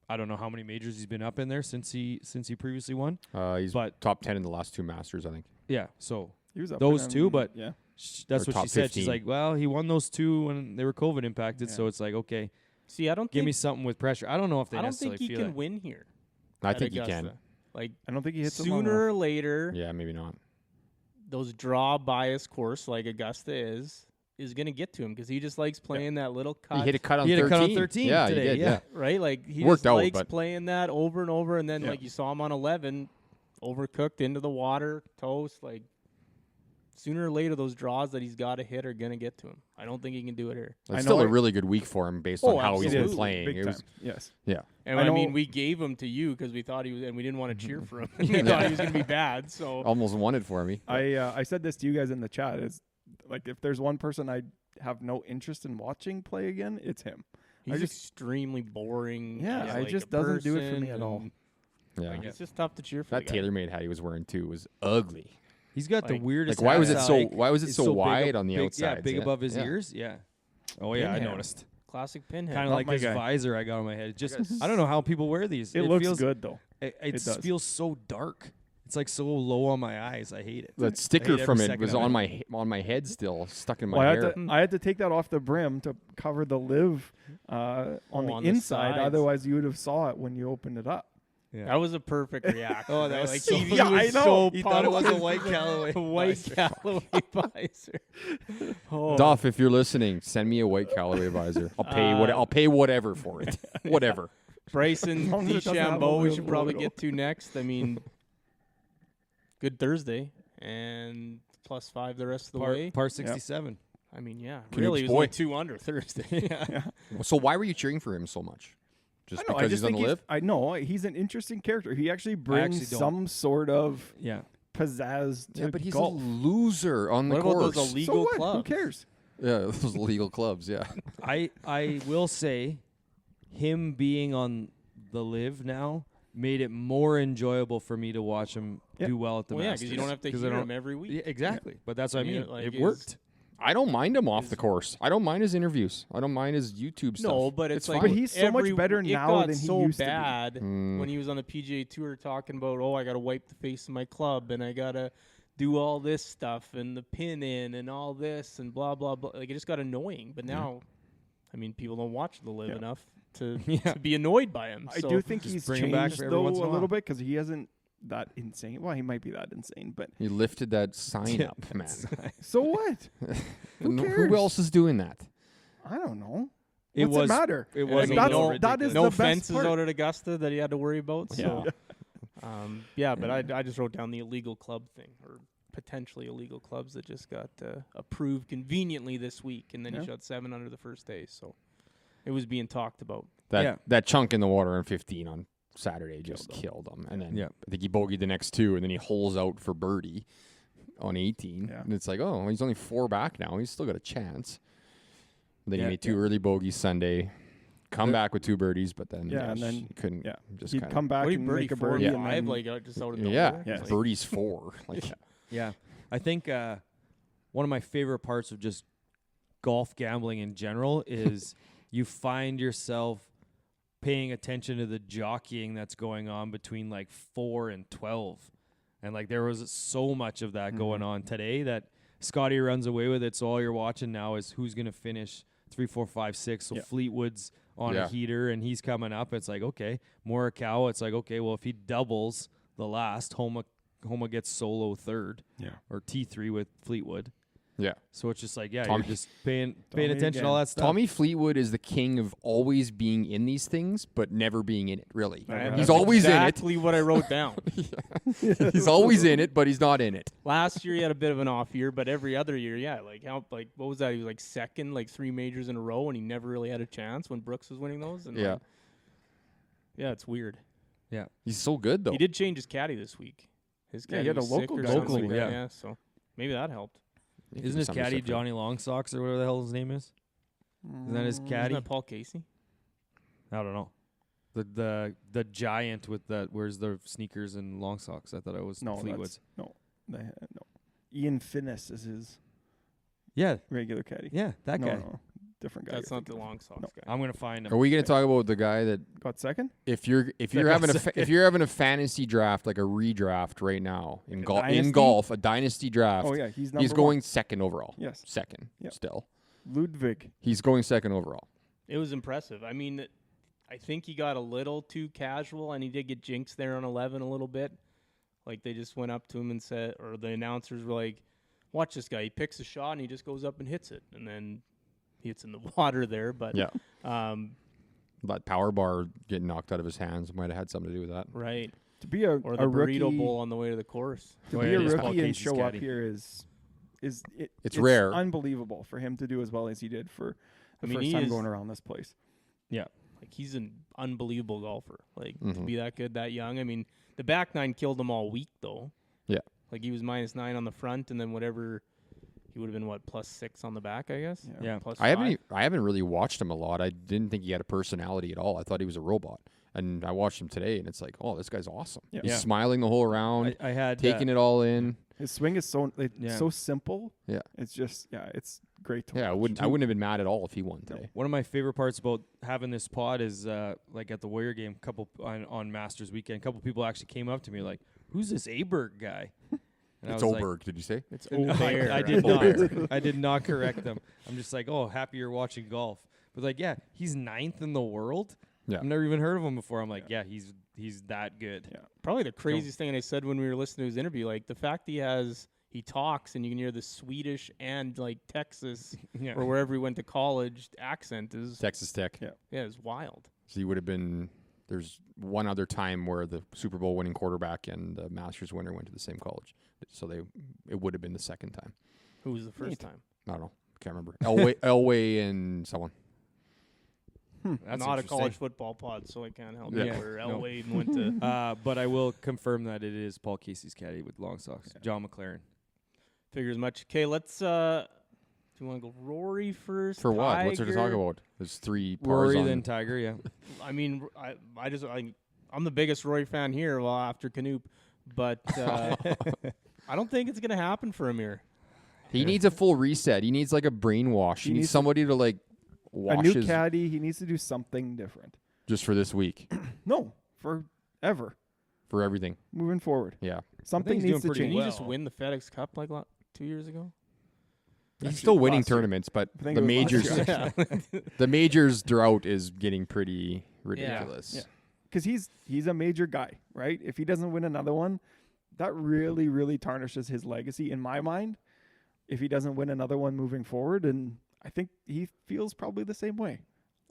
I don't know how many majors he's been up in there since he previously won. He's But top 10 in the last 2 Masters, I think. yeah, so He was up those in, two, but yeah. that's Or what she top said. She's 15. like, well, he won those 2 when they were COVID impacted, so Yeah. it's like, okay, See, I don't give think me something with pressure. I don't know if they I don't necessarily think he feel can it. win here. I at think he Augusta. can. Like I don't think he hits it long sooner or enough. later, Yeah, maybe not. those draw bias course like Augusta is going to get to him because he just likes playing that little cut. He hit a cut on He 13. hit a cut on 13 yeah, today, he did, yeah. right? Like he Worked just out, likes but- playing that over and over, and then Yeah. like you saw him on 11, overcooked into the water, toast. Like sooner or later, those draws that he's got to hit are gonna get to him. I don't think he can do it here. It's I still know a it- really good week for him based Oh, on how he's absolutely. been playing. Big It was, time. Yes. yeah. And I I, mean, know- we gave him to you because we thought he was, and we didn't want to cheer for him. We thought he was gonna be bad. So Almost won it for me. I said this to you guys in the chat. It's like if there's one person I have no interest in watching play again, it's him. he's just- extremely boring. Yeah, as, I like, just a doesn't do it for person, me at all. and, Yeah. Like, it's just tough to cheer for That the guy. TaylorMade hat he was wearing too was ugly. He's got the Like- weirdest. Like why was it hat so? style. Why was it It's so big wide up- on the big, outside? Yeah, big above his ears. Yeah. Oh yeah, I Pinhead. noticed. Classic pinhead. Kind of Not like my his guy. visor I got on my head. Just I don't know how people wear these. It looks feels, good though. It does. feels so dark. It's like so low on my eyes. I hate it. The I sticker hate from every it second was of on it. my head still, stuck in my Well, hair. I had to take that off the brim to cover the live on the on the inside. sides. Otherwise, you would have saw it when you opened it up. Yeah. That was a perfect reaction. Oh, that right? was like so- he Yeah, was I know. so He thought it was a pumped. white Callaway. White visor. Callaway visor. Oh. Duff, if you're listening, send me a white Callaway visor. I'll pay whatever for it. Whatever. As Bryson long as it doesn't have a DeChambeau, we little should probably logo. get to next. I mean, good Thursday and +5 the rest of the way. Par 67. I mean, yeah, Canucks really, he was boy. only 2 under Thursday. Yeah. So why were you cheering for him so much? Just I know, I because just he's on think the live? I know he's an interesting character. He actually brings actually don't. some sort of Yeah. pizzazz to Yeah, but he's golf. a loser on the What about course. those So illegal what? Who clubs? cares? Yeah, those illegal clubs. Yeah. I will say, him being on the live now made it more enjoyable for me to watch him Yeah. do well at the Well, yeah, Masters. because you don't have to 'Cause I hear don't- him every week. Yeah, exactly. But that's what I mean. Like, It is- worked. I don't mind him off Is- the course. I don't mind his interviews. I don't mind his YouTube stuff. No, but it's like But he's so much every- better it now got than he so used to be. bad Mm. when he was on the PGA Tour talking about, I got to wipe the face of my club and I got to do all this stuff and the pin in and all this and blah blah blah. Like it just got annoying. But now, I mean, people don't watch the live Yeah. enough to Yeah. be annoyed by him. I So do think just he's bring him back changed for every though once in a a little while. bit because he hasn't that insane. Well, he might be that insane, but He lifted that sign up, man. so what? Who No- cares? Who else is doing that? I don't know. It What's was. it matter? It I was. mean, a that's, little that is ridiculous. no the best fences part. out at Augusta that he had to worry about. So, Yeah. yeah, but I just wrote down the illegal club thing or potentially illegal clubs that just got approved conveniently this week, and then Yeah. he shot 7 under the first day. So it was being talked about. That chunk in the water on 15 on Saturday just killed him. And then Yeah. I think he bogeyed the next 2, and then he holes out for birdie on 18. Yeah. And it's like, oh, he's only 4 back now. He's still got a chance. And then Yeah. he made 2 early bogeys Sunday. Come back with 2 birdies, but then Yeah, and he then- couldn't. yeah. Just He'd kinda- come back What and birdie make a 4 birdie, and and 5, then like just out of Yeah, nowhere. Yes. Like, birdie's 4. Like, Yeah. I think one of my favorite parts of just golf gambling in general is you find yourself paying attention to the jockeying that's going on between like 4 and 12. And like there was so much of that going on today that Scottie runs away with it. So all you're watching now is who's going to finish 3, 4, 5, 6. So Yeah. Fleetwood's on Yeah. a heater and he's coming up. It's like, okay, Morikawa. It's like, okay, well, if he doubles the last, Homa gets solo third. Yeah. Or T3 with Fleetwood. yeah. So it's just like, yeah, Tommy- you're just paying Tommy attention to all again. that stuff. Tommy Fleetwood is the king of always being in these things, but never being in it, really. Yeah. He's That's always exactly what I wrote down. in it. He's always in it, but he's not in it. Last year he had a bit of an off year, but every other year, yeah, like what was that? He was like second, like 3 majors in a row, and he never really had a chance when Brooks was winning those. And Yeah. like, yeah, it's weird. He's so good, though. He did change his caddy this week. His Yeah, he caddy had a was sick local or guy something this like week. that, Yeah. so maybe that helped. Isn't his caddy Johnny Long Socks or whatever the hell his name is? Isn't that his Mm, caddy? Isn't that Paul Casey? I don't know. The giant with that wears the sneakers and long socks. I thought it was No, Fleetwood's. no. Ian Finnis is his Yeah, regular caddy. yeah, that no, guy. no, different guy. That's you're not the thinking of. long socks No. guy. I'm gonna find him. Are we going to talk about the guy that Got second? if you're having a fantasy draft, like a redraft right now in Dynasty? golf, a dynasty draft, Oh yeah, he's number he's going second overall. Yes. Second Yep. still. Ludwig. He's going second overall. It was impressive. I mean, I think he got a little too casual, and he did get jinxed there on 11 a little bit. Like they just went up to him and said, or the announcers were like, "Watch this guy. He picks a shot and he just goes up and hits it, and then he hits in the water there." But Yeah. um, That power bar getting knocked out of his hands might have had something to do with that. right, To be a or the a burrito rookie, bowl on the way to the course. to Oh, be yeah, a it is Paul rookie and Casey's show up caddy. here it's rare. unbelievable for him to do as well as he did for the I mean, first he time is- going around this place. Like he's an unbelievable golfer. Like to Mhm. be that good, that young. I mean, the back nine killed him all week though. Yeah. Like he was -9 on the front, and then whatever he would have been +6 on the back, I guess. Yeah. Plus I haven't five. I haven't really watched him a lot. I didn't think he had a personality at all. I thought he was a robot. And I watched him today, and it's like, oh, this guy's awesome. Yeah. He's Yeah. smiling the whole round, I had taking it all in. His swing is so Yeah. so simple. Yeah. It's just it's great to Yeah, I watch. wouldn't have been mad at all if he won today. One of my favorite parts about having this pod is like at the Warrior game, couple on Masters weekend, a couple people actually came up to me like, "Who's this Aberg guy?" And I It's was like, Oberg, did you say? It's No, Obear. I did Obear. not. I did not correct them. I'm just like, oh, happy you're watching golf. But like, yeah, he's 9th in the world. Yeah. I've never even heard of him before. I'm like, yeah, he's that good. Yeah. Probably the craziest thing I said when we were listening to his interview, like the fact he talks and you can hear the Swedish and like Texas Yeah. or wherever he went to college accent is Texas Tech. Yeah. it's wild. So he would have been. There's one other time where the Super Bowl winning quarterback and the Masters winner went to the same college. So it would have been the second time. Who was the first time? I don't know. Can't remember. Elway and someone. That's Not a interesting. college football pod, so I can't help Yeah. you. Where No. Elway went to But I will confirm that it is Paul Casey's caddy with long socks. John McLaren. figure as much. Okay, let's. Do you want to go Rory first? For what? What's there to talk Tiger? about? There's 3 pars Rory, on. then Tiger, yeah. I mean, I'm the biggest Rory fan here. Well, after Canoop, but I don't think it's gonna happen for him here. He needs a full reset. He needs like a brainwash. He needs needs somebody to like wash A new his caddy. He needs to do something different. just for this week No, forever for everything. moving forward. Yeah. Something he's needs doing to pretty change. Didn't he just well. win the FedEx Cup like 2 years ago? He's still winning last year. tournaments, but I think the it was last majors year. the majors drought is getting pretty ridiculous. Yeah. Because he's a major guy, right? If he doesn't win another one, that really, really tarnishes his legacy in my mind. If he doesn't win another one moving forward, and I think he feels probably the same way.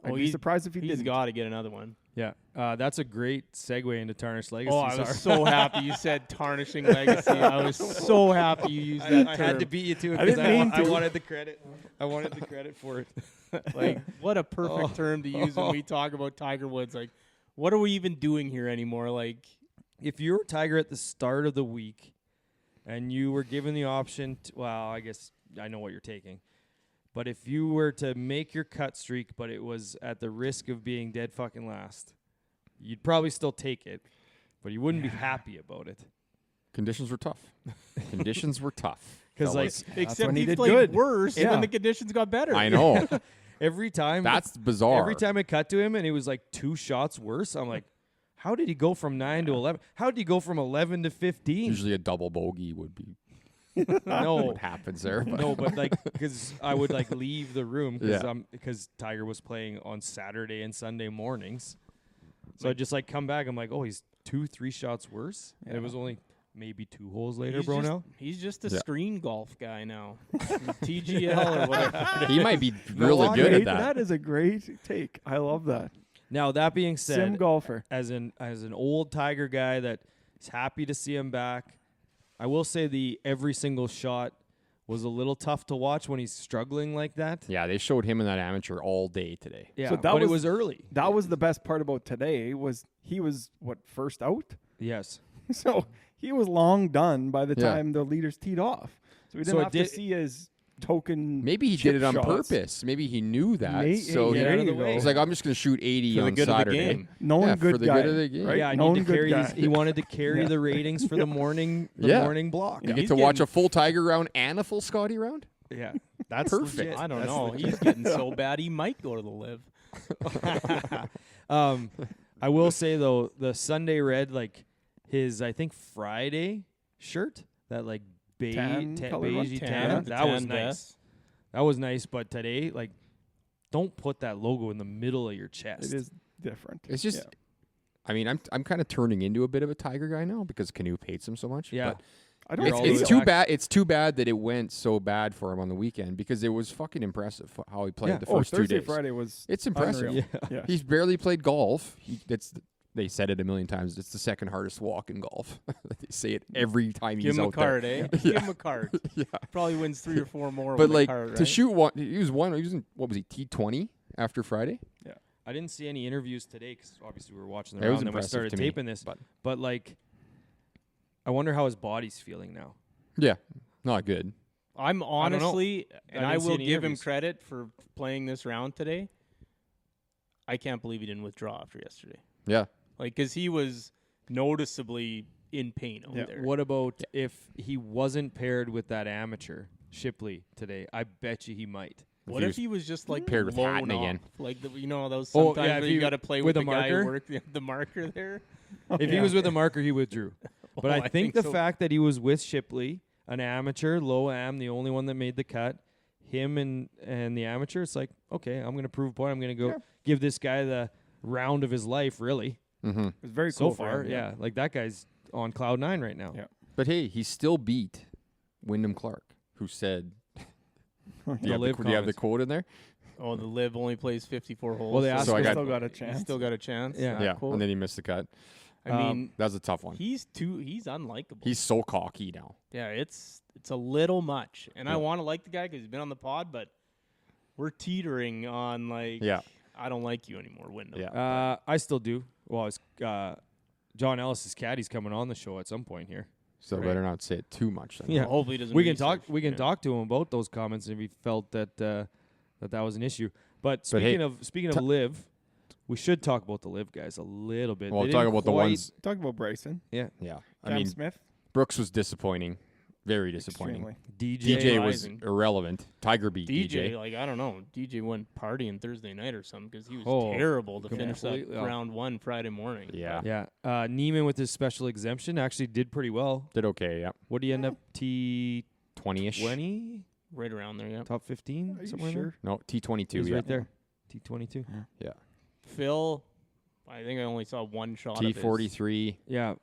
I'd be surprised if he He's didn't. got to get another one. Yeah. That's a great segue into Tarnished Legacy. Oh, I was so happy you said tarnishing legacy. I was so happy you used that I term. had to beat you to it I because didn't mean I to. wanted the credit. I wanted the credit for it. Like, what a perfect term to use when we talk about Tiger Woods. Like, what are we even doing here anymore? Like, If you were Tiger at the start of the week and you were given the option I guess I know what you're taking. But if you were to make your cut streak, but it was at the risk of being dead fucking last, you'd probably still take it, but you wouldn't be happy about it. Conditions were tough. Conditions were tough. 'Cause, like, fellas. except when he he did played good. worse Yeah. when the conditions got better. I know. Every time That's bizarre. Every time I cut to him and it was like 2 shots worse, I'm like, how did he go from 9 to 11? How did he go from 11 to 15? Usually a double bogey would be No, what happens there. But no, but like because I would like leave the room Yeah. because Tiger was playing on Saturday and Sunday mornings, so I just like come back. I'm like, oh, he's 2-3 shots worse. And it was only maybe 2 holes later, bro. He's just a Yeah. screen golf guy now. TGL or whatever. he might be really good Great. at that. That is a great take. I love that. Now that being Sim said, golfer. as an old Tiger guy that is happy to see him back, I will say the every single shot was a little tough to watch when he's struggling like that. Yeah, they showed him in that amateur all day today. Yeah, So that but it was- was early. That was the best part about today was he was first out. Yes. So he was long done by the Yeah. time the leaders teed off. So we So didn't it have did- to see his token. Maybe he chip did it on shots. purpose. Maybe he knew that. May- so yeah, he, there out of you the go. way. he's like, I'm just going to shoot 80 For the on good of the Saturday. game. Known Yeah, good for the guy, good of the game. right? Yeah, I Known need to good carry guy. these. He wanted to carry Yeah. the ratings for the morning Yeah. morning block. You Yeah. get He's to watch getting- a full Tiger round and a full Scottie round? Yeah. That's Perfect. legit. I don't That's know. legit. He's getting so bad he might go to the live. I will say though, the Sunday red, like his, I think Friday shirt, that like Tan color one? beigey Tan. tan, The that was tan nice. vest. That was nice. But today, like, don't put that logo in the middle of your chest. It is different. It's just, Yeah. I mean, I'm kind of turning into a bit of a Tiger guy now because Canoop hates him so much. Yeah. But I don't You're see always it's it. too back. bad. It's too bad that it went so bad for him on the weekend because it was fucking impressive how he played the first 2 Thursday, days. Friday was It's impressive. unreal. Yeah. Yeah. He's barely played golf. They said it a million times. It's the second hardest walk in golf. They say it every time Give he's him a out there. card, eh? Give him a card. Yeah. Probably wins 3 or 4 more But with like a card, to right? shoot one, he was in, what was he, T20 after Friday? I didn't see any interviews today because obviously we were watching the It was round and we impressive started to me, taping this. but- But like, I wonder how his body's feeling now. Yeah, not good. I'm don't know. honestly, and I didn't see will any give him interviews. credit for playing this round today. I can't believe he didn't withdraw after yesterday. Yeah, Like, because he was noticeably in pain out there. What about if he wasn't paired with that amateur Shipley today? I bet you he might. What if he was just like paired with blown Hatton off? again? Like those sometimes Oh, yeah, where if you he- got to play with with a the guy who marker? worked the marker there. If he was with a marker, he withdrew. But Oh, I think the so. fact that he was with Shipley, an amateur, low am, the only one that made the cut, him and the amateur, it's like, okay, I'm going to prove a point. I'm going to go give this guy the round of his life, really. Mm-hmm. It was very So cool for far, him, yeah. Like that guy's on cloud 9 right now. Yeah. But hey, he still beat Wyndham Clark, who said, do you have Liv the comments. quote in there? Oh, the Liv only plays 54 holes. Well, they asked So I He's got- still got a He's chance. still got a chance. Yeah. That Yeah, quote. and then he missed the cut. I mean, That was a tough one. he's unlikable. He's so cocky now. Yeah, it's a little much, and I Yeah. want to like the guy because he's been on the pod, but we're teetering on like, Yeah. I don't like you anymore, Wyndham. Yeah. I still do. Well, it's, John Ellis's caddy's coming on the show at some point here. So Right. better not say it too much. Then. Yeah. Well, hopefully he doesn't. We can talk. research. We can Yeah. talk to him about those comments if he felt that that was an issue. But But hey, speaking of Liv, we should talk about the Liv guys a little bit. Well, They talk didn't about the quite- ones. Talk about Bryson. Yeah, Yeah. I Cam mean, Smith. Brooks was disappointing. Very disappointing. Extremely. DJ was Rising. irrelevant. Tiger beat DJ, DJ. like I don't know, DJ went partying Thursday night or something because he was Oh, terrible to finish that completely off. round 1 Friday morning. Yeah. yeah. Neiman with his special exemption actually did pretty well. Did okay. Yeah. What do you end up? T 20-ish. 20, Right around there. Yeah. top 15, Are you somewhere in there? sure? No, T22. He's Yeah. right there. T22. Yeah. Phil, I think I only saw one shot. of his. T43. Yeah.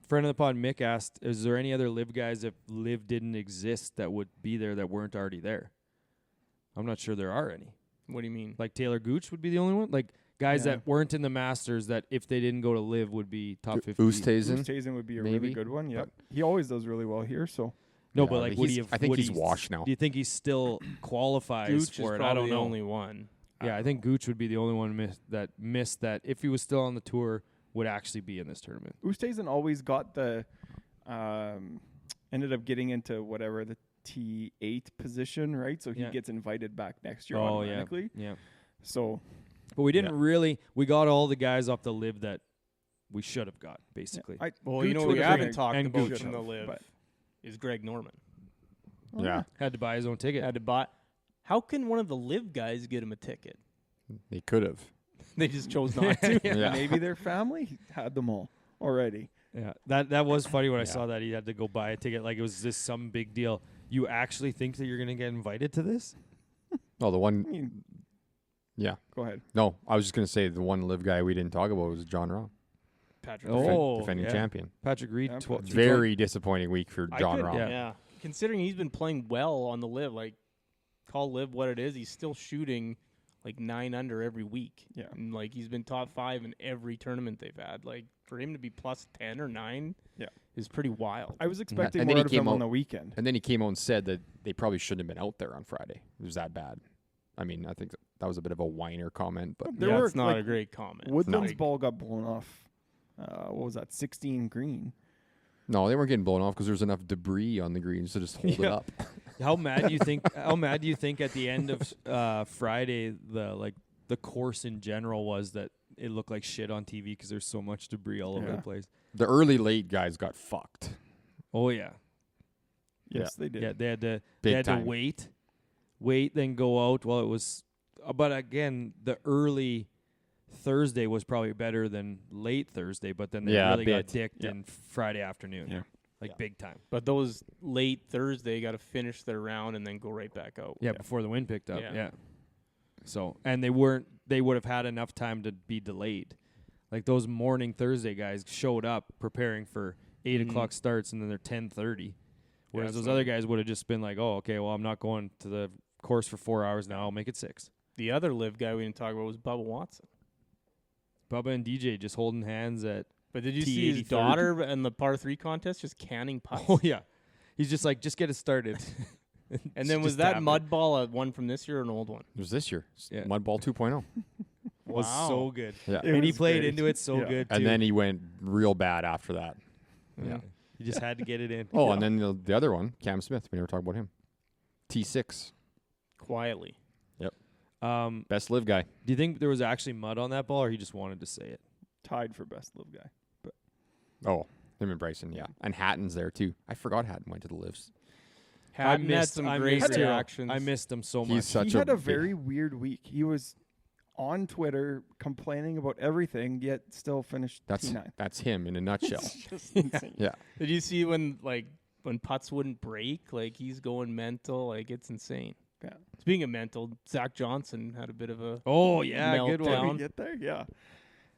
Friend of the pod, Mick asked, "Is there any other Liv guys if Liv didn't exist that would be there that weren't already there?" I'm not sure there are any. What do you mean? Like Taylor Gooch would be the only one. Like guys Yeah. that weren't in the Masters that if they didn't go to Liv would be top 50. Oosthuizen. Oosthuizen would be a maybe, really good one. Yeah, he always does really well here. So No, Yeah, but like but would he's- he? I think would he's he- washed now. Do you think he still qualifies Gooch is for it? probably I don't the know. only one. Yeah, I think Gooch would be the only one missed that if he was still on the tour would actually be in this tournament. Oosthuizen always got the, ended up getting into whatever the T8 position, right? So he Yeah. gets invited back next year Oh yeah, automatically. yeah. So But we didn't really. We got all the guys off the Liv that we should have got basically. I, Well, you Gooch know what would we have haven't been- talked and about Gooch from the have, Live but- is Greg Norman. Yeah. Had to buy his own ticket. Had to buy. How can one of the Live guys get him a ticket? They could have. They just chose not to. Yeah. Maybe their family had them all already. Yeah, that was funny when I saw that he had to go buy a ticket. Like it was just some big deal. You actually think that you're gonna get invited to this? Oh, the I one. mean, Yeah. go ahead. No, I was just gonna say the one live guy we didn't talk about was John Rahm, Patrick. Oh, defending yeah. champion. Patrick Reed. Yeah, tw- Patrick. Very disappointing week for I John could- Rahm. Yeah. Yeah. Considering he's been playing well on the Live, like call Live what it is, he's still shooting like 9 under every week. Yeah. And like he's been top 5 in every tournament they've had. Like for him to be plus 10 or 9 Yeah. is pretty wild. I was expecting and then more he out of him came on out- the weekend. And then he came out and said that they probably shouldn't have been out there on Friday. It was that bad. I mean, I think that was a bit of a whiner comment, but There yeah, were it's not like, a great comment. Woodland's Like, ball got blown off. What was that? 16 green. no, they weren't getting blown off because there was enough debris on the greens to just hold it Yeah. up. How mad do you think? How mad do you think at the end of Friday the course in general was that it looked like shit on TV because there's so much debris all over Yeah. the place? The early late guys got fucked. Oh yeah, Yes, they did. yeah. They had to Big time. wait, then go out. Well, it was, but again, the early Thursday was probably better than late Thursday. But then they Yeah, a really got bit. dicked in Friday afternoon. Yeah. Like Yeah. big time. But those late Thursday got to finish their round and then go right back out. Yeah, before the wind picked up. Yeah. Yeah. So, and they would have had enough time to be delayed. Like those morning Thursday guys showed up preparing for 8 Mhm. o'clock starts and then they're 10:30. Whereas Yeah, those so- other guys would have just been like, oh, okay, well, I'm not going to the course for 4 hours now. I'll make it 6. The other Live guy we didn't talk about was Bubba Watson. Bubba and DJ just holding hands at, But did you see his T83rd? daughter in the par 3 contest just canning putts? oh, yeah. He's just like, just get it started. And then was Just that tap it. mud ball a one from this year or an old one? It was this year. Yeah. Mud Ball 2.0. was Wow. so good. Yeah. It And he was played great. into it so Yeah. good, too. And then he went real bad after that. yeah. You just had to get it in. Oh, and then the other one, Cam Smith. We never talked about him. T6. Quietly. Best live guy. Do you think there was actually mud on that ball, or he just wanted to say it? Tied for best live guy. Oh, him and Bryson, yeah. And Hatton's there, too. I forgot Hatton went to the lives. Hatton had some great missed him. reactions. I missed him so He's much. such He had a big- very weird week. He was on Twitter complaining about everything, yet still finished T9. That's him in a nutshell. It's just insane. Yeah. Did you see when putts wouldn't break? Like he's going mental. Like it's insane. Yeah. Speaking of mental, Zach Johnson had a bit of a Oh yeah, good Did Meltdown. one. we get there? Yeah.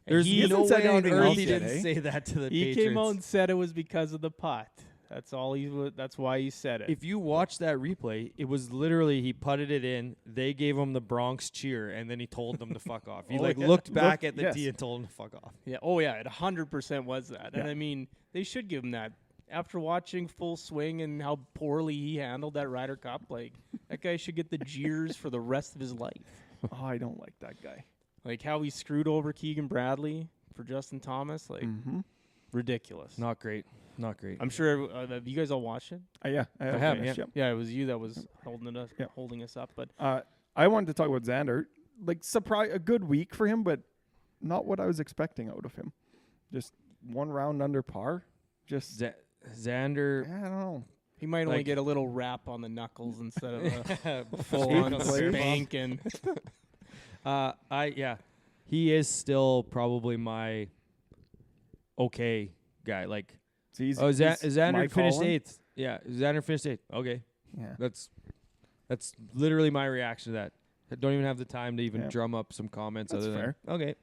There's he no hasn't said way on anything earth else he yet, didn't eh? say that to the he Patriots. came out and said it was because of the putt. That's all that's why he said it. If you watch that replay, it was literally he putted it in. They gave him the Bronx cheer, and then he told them to fuck off. He Oh, like yeah. looked back Look, at the yes. tee and told him to fuck off. Yeah. Oh, yeah. It 100% was that. And Yeah. I mean, they should give him that. After watching Full Swing and how poorly he handled that Ryder Cup, like, that guy should get the jeers for the rest of his life. Oh, I don't like that guy. Like, how he screwed over Keegan Bradley for Justin Thomas. Like, Mm-hmm. ridiculous. Not great. Not great. I'm sure, have you guys all watched it? Yeah, I have, finished, yeah. yep. Yeah, it was you that was holding Yep. us up. But I wanted to talk about Xander. Like, a good week for him, but not what I was expecting out of him. Just one round under par. Just, Xander. I don't know. he might only Like- get a little rap on the knuckles instead of a Full full-on on spanking. He is still probably my okay guy. Like, He's, oh, he's Xander Mike finished Holland. 8th. Yeah, Xander finished 8th. Okay, Yeah. that's literally my reaction to that. I don't even have the time to even Yeah. drum up some comments. That's other fair. than okay,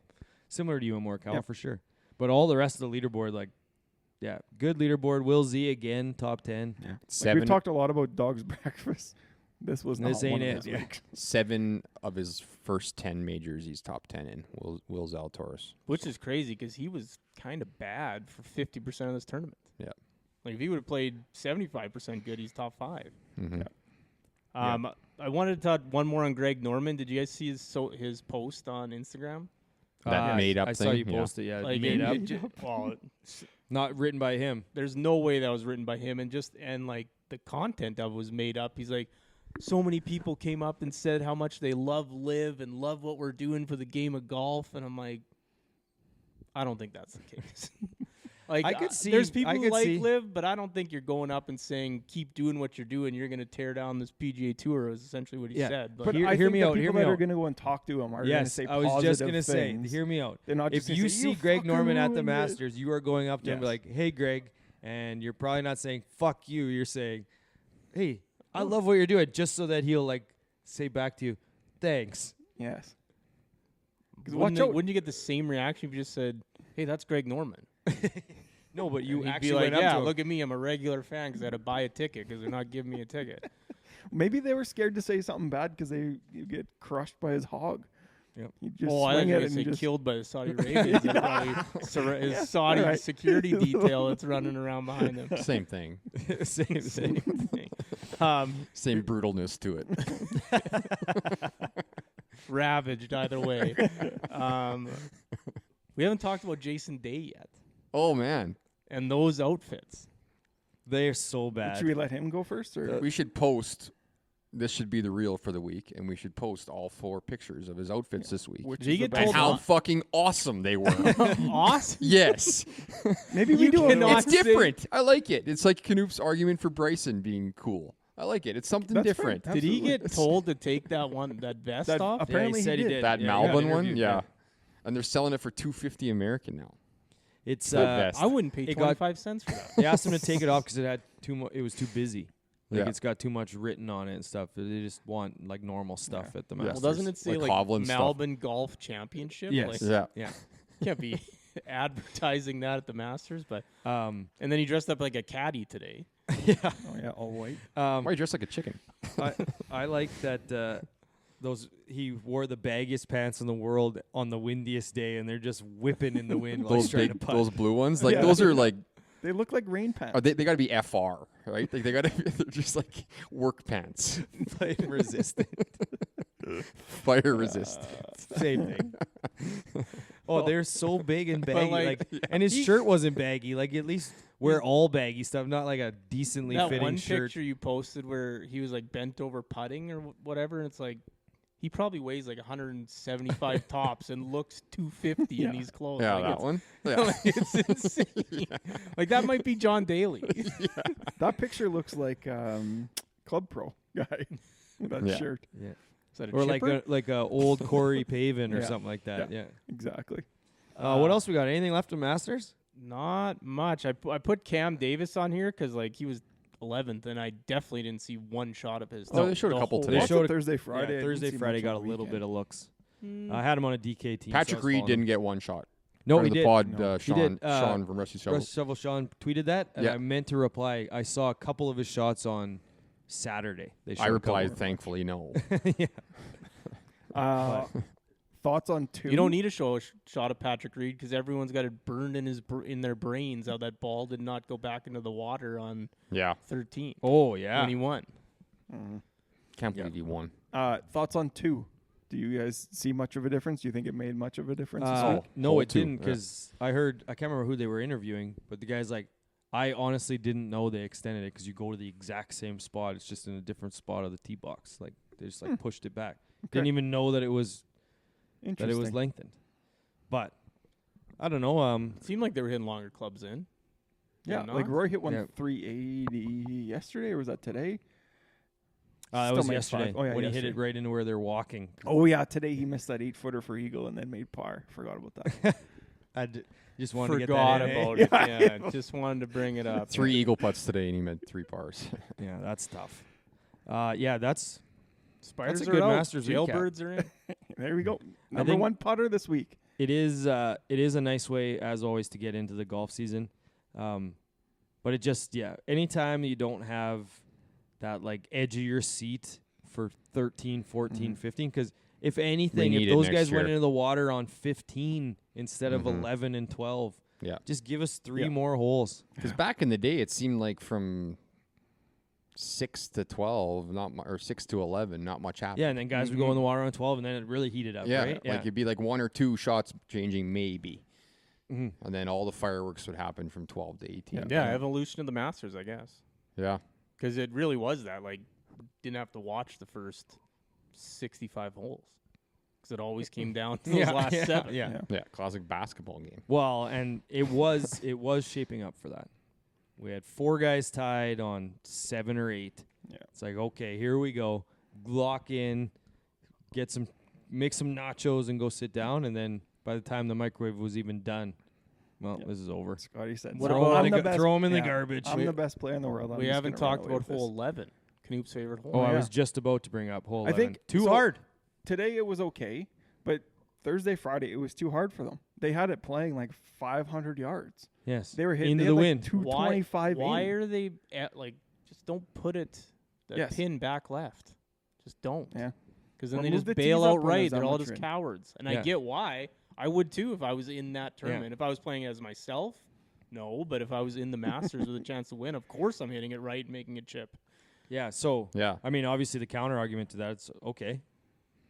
similar to you and Morikawa Yep. for sure. But all the rest of the leaderboard, like, yeah, good leaderboard. Will Z again, top 10. Yeah. Like, Seven, we've talked a lot about dog's breakfast. This was not This one ain't of it, those yeah. weeks. 7 of his first 10 majors, he's top 10 in. Will Zalatoris. Which is crazy because he was kind of bad for 50% of this tournament. Yeah. Like, if he would have played 75% good, he's top 5. Mm-hmm. I wanted to talk one more on Greg Norman. Did you guys see his post on Instagram? That made up I thing. saw you yeah. post it. Yeah, Like, made up. well, Not written by him. there's no way that was written by him. And like the content of it was made up. He's like, so many people came up and said how much they love Liv and love what we're doing for the game of golf. And I'm like, I don't think that's the case. Like, I could see- there's I people who could like see- Liv, but I don't think you're going up and saying keep doing what you're doing. You're going to tear down this PGA Tour. Is essentially what he Yeah, said. But Hear- I hear think me the out, hear people me that are out. going to go and talk to him are going to Yes, say I was just going gonna to say. Hear me out. They're not If just gonna you say, see Greg fucking Norman at the ruined it." Masters, you are going up to him and be Yes. like, "Hey, Greg," and you're probably not saying "fuck you." You're saying, "Hey, I love what you're doing," just so that he'll like say back to you, "Thanks." Yes. 'Cause Wouldn't, watch out. wouldn't you get the same reaction if you just said, hey, that's Greg Norman? No, but you He'd actually be like, went up yeah, to him. look at me. I'm a regular fan because I had to buy a ticket because they're not giving me a ticket. Maybe they were scared to say something bad because you get crushed by his hog. Yep. You just Oh, I swing was it going and to say just killed by the Saudi Arabians. They're probably his Saudi alright. security detail that's running around behind him. Same thing. same thing. Same brutalness to it. Ravaged either way. We haven't talked about Jason Day yet Oh, man. and those outfits. They're so bad. Should we let him go first? Or We should post. This should be the reel for the week, and we should post all 4 pictures of his outfits this week. which Did he is the get best And told how one? not- fucking awesome they were. Awesome. Yes. Maybe we You do cannot a It's different. I like it. It's like Knoop's argument for Bryson being cool. I like it. It's something That's fair. different. That's Did he Absolutely. get told to take that vest That off? apparently he said he did. That Yeah, Malbon he got one? interviewed, Yeah. And they're selling it for $250 American now. It's The vest. I wouldn't pay It got- 25 cents for that. they asked him to take it off because it had it was too busy. Like Yeah. it's got too much written on it and stuff. They just want like normal stuff at the Yeah. Well, Masters. doesn't it say Like like, Hovland stuff. Melbourne Golf Championship? Yes. Like, Yeah. Yeah. can't be advertising that at the Masters. But Um. and then he dressed up like a caddy today. Yeah. Oh yeah, all white. Why are you dressed like a chicken? I like that. He wore the baggiest pants in the world on the windiest day, and they're just whipping in the wind while he's Those trying to big, putt. those blue ones? Like, Yeah. those are like, They look like rain pants. they got to be FR, right? Like, they got to be they're just like work pants. Flame resistant. Fire resistant. Same thing. Oh, they're so big and baggy, like, and his he- shirt wasn't baggy. Like at least wear all baggy stuff, not like a decently That fitting one shirt. picture you posted where he was like bent over putting or whatever, and it's like he probably weighs like 175 tops and looks 250 in Yeah. these clothes. Yeah, like that it's, one. Yeah. like, it's insane. Like that might be John Daly. That picture looks like Club Pro guy with that Yeah. shirt. Yeah, Is that a or chipper? like a old Corey Pavin or Yeah. something like that. Yeah. Exactly. What else we got? Anything left in Masters? Not much. I put Cam Davis on here because like he was 11th, and I definitely didn't see one shot of his. Oh, they showed a couple today. They showed Thursday, Friday. I didn't Thursday, see Friday much got a on the little weekend. bit of looks. I had him on a DK team. Patrick so Reed didn't get one shot. No, Friend he of the did. pod, No. He did, Sean from Rusty Shovel. Russ Shovel Sean tweeted that, and Yeah. I meant to reply. I saw a couple of his shots on Saturday. They I showed a replied, couple. thankfully, no. Yeah. Thoughts on 2? You don't need to show a shot of Patrick Reed because everyone's got it burned in their brains how that ball did not go back into the water on Yeah. 13 Oh yeah. when he won. Can't believe he won. Thoughts on 2? Do you guys see much of a difference? Do you think it made much of a difference this week? No, hole it two, didn't yeah. because I heard. I can't remember who they were interviewing, but the guy's like, I honestly didn't know they extended it because you go to the exact same spot. It's just in a different spot of the tee box. Like they just like pushed it back. Didn't even know that it was Interesting. lengthened. But I don't know. It seemed like they were hitting longer clubs in. Yeah, Did like not? Roy hit one Yeah. 380 yesterday, or was that today? That Still was made yesterday five. Oh, yeah, when he hit yesterday. it right into where they're walking. Oh yeah, today he missed that 8-footer for eagle and then made par. Forgot about that. Just wanted to get Forgot that in, eh? about it. Yeah, just wanted to bring it up. 3 eagle putts today, and he made 3 pars. Yeah, that's tough. Yeah, that's Spiders That's a are good out. Masters recap. Jailbirds are in. There we go. Number think- 1 putter this week. it is a nice way as always to get into the golf season. But it just anytime you don't have that like edge of your seat for 13, 14, 15 cuz if anything, need if it those next guys went year. into the water on 15 instead of 11 and 12, Yeah. just give us 3 Yeah. more holes. Because back in the day, it seemed like from 6 to 12, or 6 to 11, not much happened. Yeah, and then guys would go in the water on 12 and then it really heated up, Yeah, right? like it'd be like 1 or 2 shots changing, maybe. Mhm. And then all the fireworks would happen from 12 to 18. Yeah, evolution of the Masters, I guess. Yeah. Because it really was that. Like, didn't have to watch the first 65 holes. Because it always came down to those last 7. Yeah. Yeah, classic basketball game. Well, and it was shaping up for that. We had 4 guys tied on 7 or 8. Yeah. It's like, okay, here we go. Lock in, make some nachos and go sit down. And then by the time the microwave was even done, well, this is over. Scotty said, What "So about- I'm the throw 'em in the yeah, garbage." I'm the best player in the world. I'm We just haven't gonna run talked away about with hole this." 11. Knoop's favorite hole. Oh, I yeah. was just about to bring up hole 11. I think Too so hard. Today it was okay, but Thursday, Friday it was too hard for them. They had it playing like 500 yards. Yes. They were hitting into they the had wind. like 225 Why in. are they at, like, just don't put it, that Yes. pin back left. Just don't. Yeah. Because then Well, they move just the bail tees up when outright. there's They're that all much just wind. cowards. And Yeah. I get why. I would too if I was in that tournament. If I was playing as myself, no. But if I was in the Masters with a chance to win, of course I'm hitting it right and making it chip. Yeah, so Yeah. I mean, obviously the counter argument to that is okay,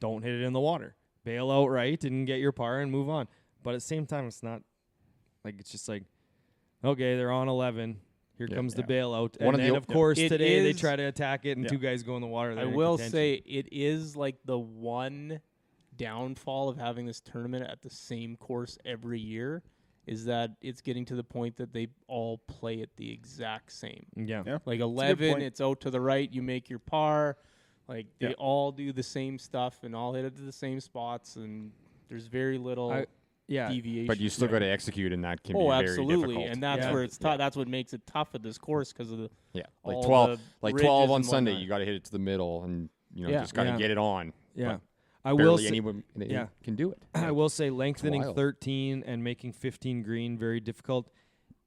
don't hit it in the water. Bail out right and get your par and move on. But at the same time, it's not like it's just like, okay, they're on 11. Here comes the bailout. One And of the then, o- of course, It today they is- try to attack it and Yeah. 2 guys go in the water. I they're in will contention. say it is like the one downfall of having this tournament at the same course every year is that it's getting to the point that they all play it the exact same. Yeah. Yeah. Like good 11, point. it's out to the right, you make your par. Like they Yeah. all do the same stuff and all hit it to the same spots, and there's very little Yeah. deviation. But you still got to execute, and that can be Oh, very absolutely, difficult. and that's Yeah. where it's tough. That's what makes it tough at this course because of the Yeah, like all 12, the like ridges 12 on and Sunday. whatnot. You got to hit it to the middle, and Yeah. just got to Yeah. get it on. Yeah. But I will barely say, anyone yeah. can do it. I will say lengthening wild. 13 and making 15 green very difficult.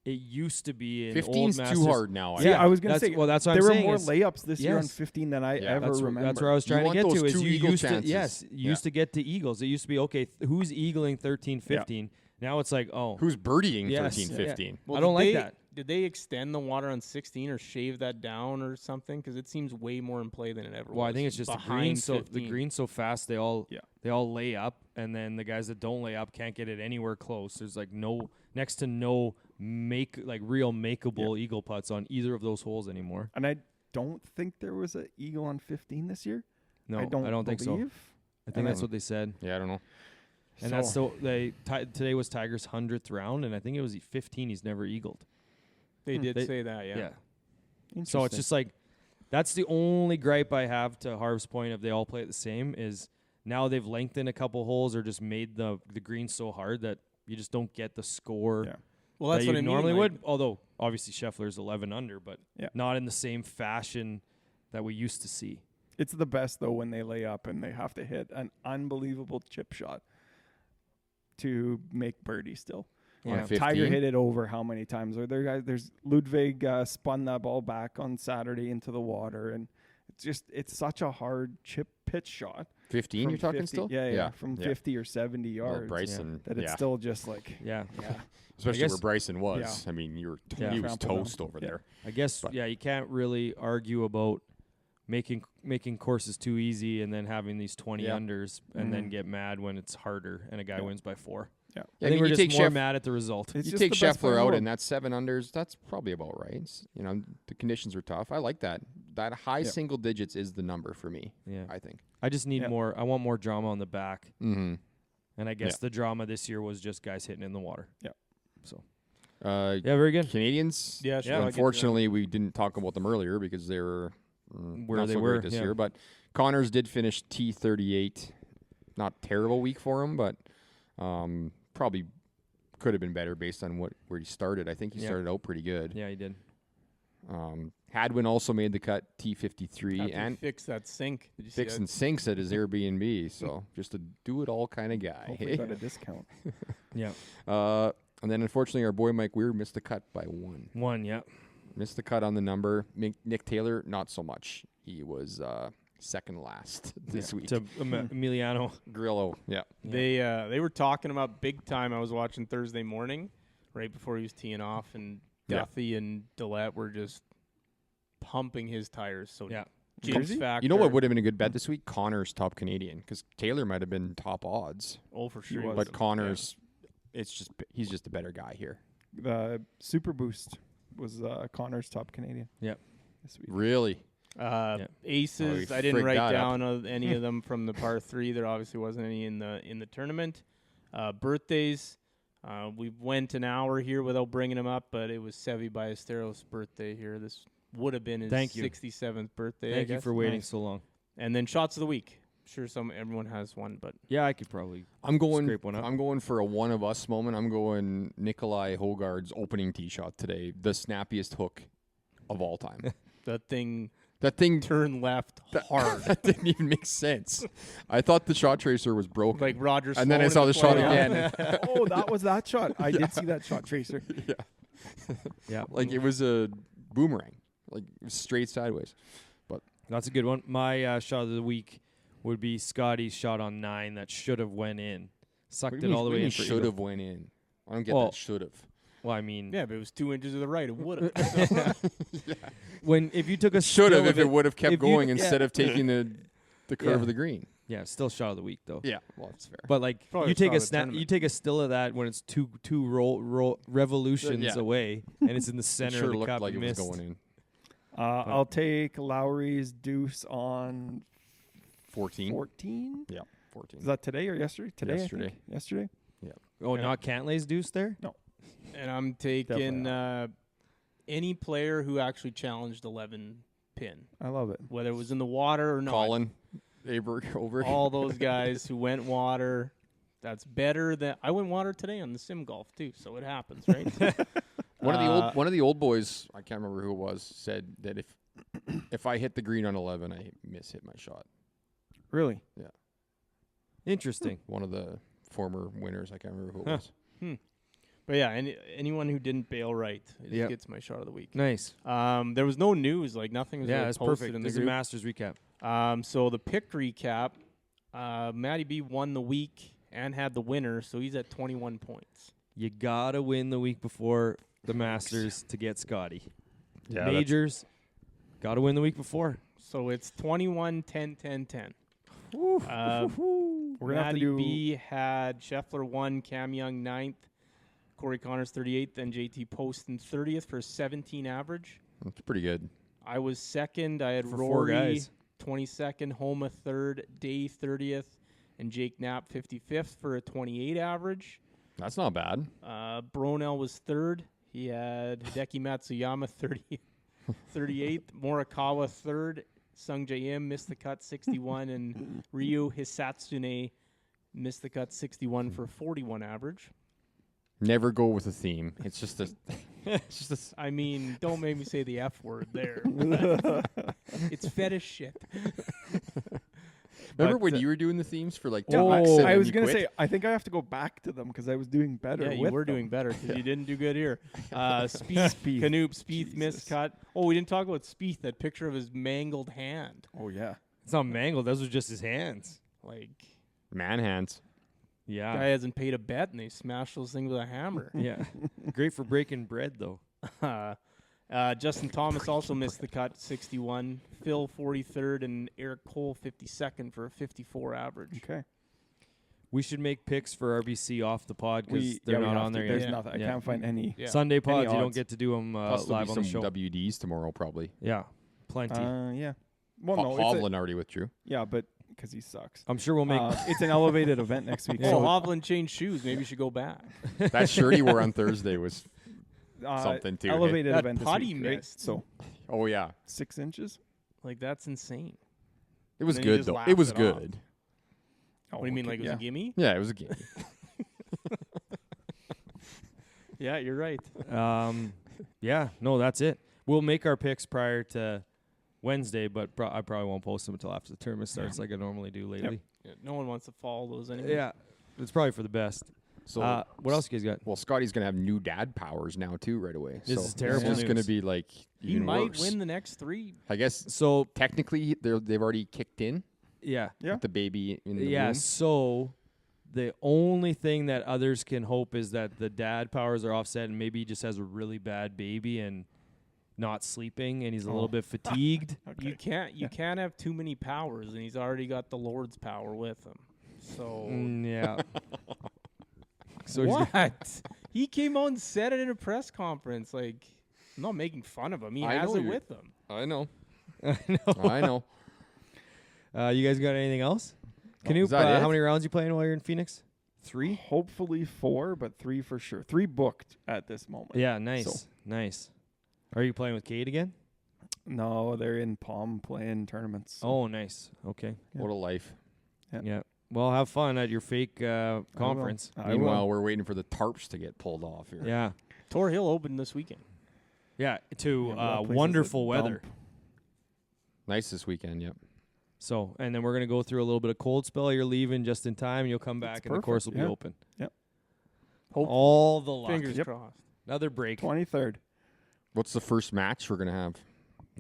It used to be in 15's old too Masters. hard now. See, Yeah, I was gonna that's- say well, that's what there I'm were saying more is- layups this year on Yes. 15 than I Yeah, ever remember. That's where I was trying to want get those to. Is 2 you eagle used chances. to you used to get to eagles. It used to be okay. Who's eagling 13, 15? Now it's like Who's birdieing Yes. 13, Yeah. 15? I don't like that. Did they extend the water on 16 or shave that down or something? Because it seems way more in play than it ever was. Well, I think it's just the behind green. So 15. the green's so fast, they all lay up, and then the guys that don't lay up can't get it anywhere close. There's like next to no real makeable eagle putts on either of those holes anymore. And I don't think there was an eagle on 15 this year. No, I don't think so. believe. I think that's what they said. Yeah, I don't know. And that's today was Tiger's 100th round, and I think it was 15. He's never eagled. They did They- say that, yeah. So it's Interesting. just like that's the only gripe I have to Harv's point of they all play it the same is now they've lengthened a couple holes or just made the green so hard that you just don't get the score Yeah. Well, that's that what you I mean. normally like, would. Although obviously Scheffler's 11 under, but Yeah. not in the same fashion that we used to see. It's the best, though, when they lay up and they have to hit an unbelievable chip shot to make birdie still. On Yeah. 15? Tiger hit it over how many times? Are there guys? There's Ludwig spun that ball back on Saturday into the water, and it's such a hard chip pitch shot. 15 from you're talking 50 still? Yeah, from 50 or 70 Well, yards. Bryson, That it's yeah. still just like, Yeah. yeah. Especially guess- where Bryson was. Yeah. I mean, he was Trampled on toast him. over Yeah. there. I guess, But- you can't really argue about making courses too easy and then having these 20 Yeah. unders and then Mhm. get mad when it's harder and a guy Yeah. wins by 4. Yeah. I think we're you just take more Scheff- mad at the result. It's you just take the best player in Scheffler the out, world. and that's 7 unders. That's probably about right. The conditions were tough. I like that. That high Yeah. single digits is the number for me. Yeah. I think. I just need Yeah. more. I want more drama on the back. Mm-hmm. And I guess the drama this year was just guys hitting in the water. Yeah. So, Yeah, very good. Canadians. Yeah, sure, Yeah. I'll get to that. Unfortunately, we didn't talk about them earlier because they were Where not they so were, great this yeah. year. But Connors did finish T38. Not terrible week for him, but probably could have been better based on where he started. I think he Yeah. started out pretty good. Yeah, he did. Hadwin also made the cut T53 After and fix that sink. Did you see fix that? and sinks at his Airbnb. So just a do it all kind of guy. Hopefully Hey? got a discount. Yeah. And then unfortunately our boy Mike Weir missed the cut by 1. 1, yeah. Missed the cut on the number. Nick Taylor, not so much. He was second last this week. To Emiliano. Grillo, yeah. They were talking about big time. I was watching Thursday morning, right before he was teeing off, and Yeah. Duffy and Dillette were just pumping his tires. So Yeah. jinx Jersey? factor. You know what would have been a good bet this week? Connors top Canadian, because Taylor might have been top odds, Oh, for sure. He was. but Connors, he's just a better guy here. The Super Boost was Connor's top Canadian. Yep. This week. Really? Aces. Oh, I didn't frigged write that down any of them from the par 3. There obviously wasn't any in the tournament. Birthdays. We went an hour here without bringing him up, but it was Sevi Ballesteros' birthday here. This would have been his Thank you. 67th birthday. I Thank you guess. for waiting Nice. so long. And then shots of the week. Sure, everyone has one, but Yeah, I could probably. I'm going. Scrape one up. I'm going for a one of us moment. I'm going Nikolai Hogard's opening tee shot today, the snappiest hook of all time. that thing That thing turned left hard, that didn't even make sense. I thought the shot tracer was broken. like Roger. And then I Sloan saw in the shot playoff. again. Oh, that was that shot. I did see that shot tracer. Yeah. Like it was a boomerang. Like it was straight sideways. That's a good one. My shot of the week would be Scottie's shot on 9 that should have went in. Sucked it all the way in for Should eagle. have went in. I don't get Well, that should have. Well, I mean, Yeah, but it was 2 inches to the right. It would have. when if you took a Should still have if of it would have kept if you- going yeah. instead of taking the curve Yeah. of the green. Yeah, still shot of the week though. Yeah, well that's fair. But like Probably you take shot a of the snap, tournament. you take a still of that when it's two revolutions Yeah. away, and it's in the It center sure of the looked cup. like you it was missed. going in. I'll take Lowry's deuce on 14. 14. Yeah, 14. Is that today or yesterday? Today. I think. Yesterday. Yesterday. Oh, Yeah. not Cantlay's deuce there. And I'm taking any player who actually challenged 11 pin, I love it. whether it was in the water or not. Colin Aberg over. All those guys who went water. That's better than I went water today on the sim golf too, so it happens, right? One of the old boys, I can't remember who it was, said that if I hit the green on 11, I hit my shot. Really? Interesting. One of the former winners, I can't remember who it Huh. was. But yeah, anyone who didn't bail right Yep. gets my shot of the week. Nice. There was no news, like nothing was Yeah, really that's posted perfect. in This the is a group. Masters recap. So the pick recap, Matty B won the week and had the winner, so he's at 21 points. You gotta win the week before the Masters to get Scottie. Yeah, Majors, gotta win the week before. So it's 21, 10, 10, 10. We're gonna have to Matty do. B had Scheffler 1, Cam Young 9th, Corey Connors 38th, and JT Poston 30th for a 17 average. That's pretty good. I was second. I had For 4 Rory guys. 22nd, Homa 3rd, Day 30th, and Jake Knapp 55th for a 28 average. That's not bad. Bronell was 3rd. He had Hideki Matsuyama 38th, Morikawa 3rd, Sung Jae Im missed the cut 61, and Ryu Hisatsune missed the cut 61 for 41 average. Never go with a theme. It's just a. It's just a. I mean, don't make me say the F word there. It's fetish shit. Remember But, when you were doing the themes for like Yeah, two I, weeks? and I then was you gonna quit? say I think I have to go back to them because I was doing better. Yeah, you with were them. doing better because you didn't do good here. Spieth, Spieth. Canoop, Spieth Jesus. miscut. Oh, we didn't talk about Spieth. That picture of his mangled hand. Oh yeah. It's not mangled. Those are just his hands. Like, Man hands. Yeah. guy hasn't paid a bet and they smashed those things with a hammer. Yeah. Great for breaking bread, though. Justin Thomas also missed the cut, 61. Phil, 43rd, and Eric Cole, 52nd for a 54 average. Okay. We should make picks for RBC off the pod because they're we not have on to. there There's yet. nothing. I Yeah. can't find any. Yeah. Sunday pods, you don't odds. get to do them Plus there'll live be on the some show. WDs tomorrow probably. Yeah. Plenty. Yeah. Well, no. It's Hovland already withdrew. yeah, but because he sucks. I'm sure we'll make. It's an elevated event next week. Oh, so, Hovland changed shoes. Maybe you should go back. That shirt he wore on Thursday was. something too, hey? Elevated That event this putty week, right? missed. So Oh yeah, 6 inches. Like, that's insane. it was And then he good just though. laughed It was it off. good. Oh, What do you mean, okay, like it was yeah. a gimme? Yeah, it was a game. Yeah, you're right. Yeah. No, that's it. We'll make our picks prior to Wednesday, but I probably won't post them until after the tournament starts, like I normally do lately. Yeah, no one wants to follow those anyway. Yeah. It's probably for the best. So What else you guys got? well, Scotty's gonna have new dad powers now too right away. This so is terrible It's just gonna news. be like He even might worse. win the next 3. I guess So technically they've already kicked in yeah. Yeah. with the baby in the Yeah. womb. So the only thing that others can hope is that the dad powers are offset and maybe he just has a really bad baby and not sleeping and he's a little bit fatigued. Okay. You can't have too many powers, and he's already got the Lord's power with him. So Yeah. So he's what? He came out and said it in a press conference. Like, I'm not making fun of him. He I has know it you're- with him. I know. know. I know. You guys got anything else? Is Canoop, that it? how many rounds you playing while you're in Phoenix? 3? Hopefully 4, but 3 for sure. 3 booked at this moment. Yeah, nice. So- Nice. Are you playing with Cade again? No, they're in Palm playing tournaments. So Oh, nice. Okay. Yeah. What a life. Yeah. Well, have fun at your fake conference. I will. Meanwhile, we're waiting for the tarps to get pulled off here. Yeah. Tor Hill opened this weekend. Yeah, to Yeah, that place is a wonderful weather. dump. Nice this weekend. Yep. So, and then we're going to go through a little bit of cold spell. You're leaving just in time. You'll come back, That's and the course will perfect, be yeah. open. Yep. All the luck. Fingers Yep. crossed. Another break. 23rd. What's the first match we're gonna have?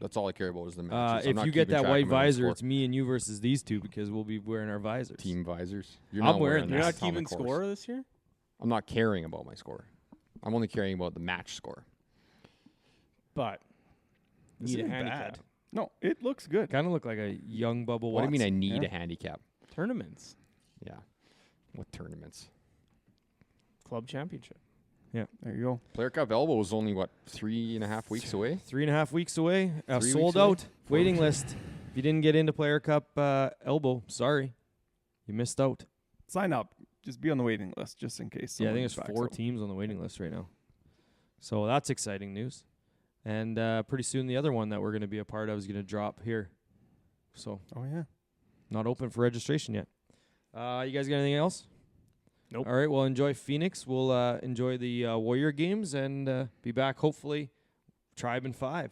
That's all I care about is the matches. I'm If not you get keeping that track white of my own visor, score. it's me and you versus these two because we'll be wearing our visors. Team visors. You're I'm not wearing You're that. not It's on the keeping course. score this year? I'm not caring about my score. I'm only caring about the match score. But This need a isn't handicap. bad. No, it looks good. Kind of look like a young Bubba What do you mean I Watson. need Yeah. a handicap? Tournaments. Yeah. What tournaments? Club championship. There you go. Player Cup Elbow is only, what, 3.5 weeks away? 3.5 weeks away. 3 weeks Sold away? out. Waiting list. If you didn't get into Player Cup Elbow, sorry. You missed out. Sign up. Just be on the waiting list just in case. Yeah, I someone think there's backs 4 out. teams on the waiting list right now. So that's exciting news. And pretty soon the other one that we're going to be a part of is going to drop here. So Oh yeah. not open for registration yet. You guys got anything else? Nope. All right, well, enjoy Phoenix. We'll enjoy the Warrior games and be back hopefully Tribe in 5.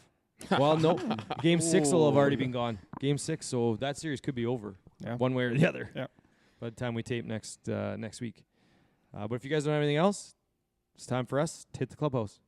Well, no. Game 6 will have already been gone. Game 6, so that series could be over Yeah. one way or the other. Yeah. By the time we tape next week. But if you guys don't have anything else, it's time for us to hit the clubhouse.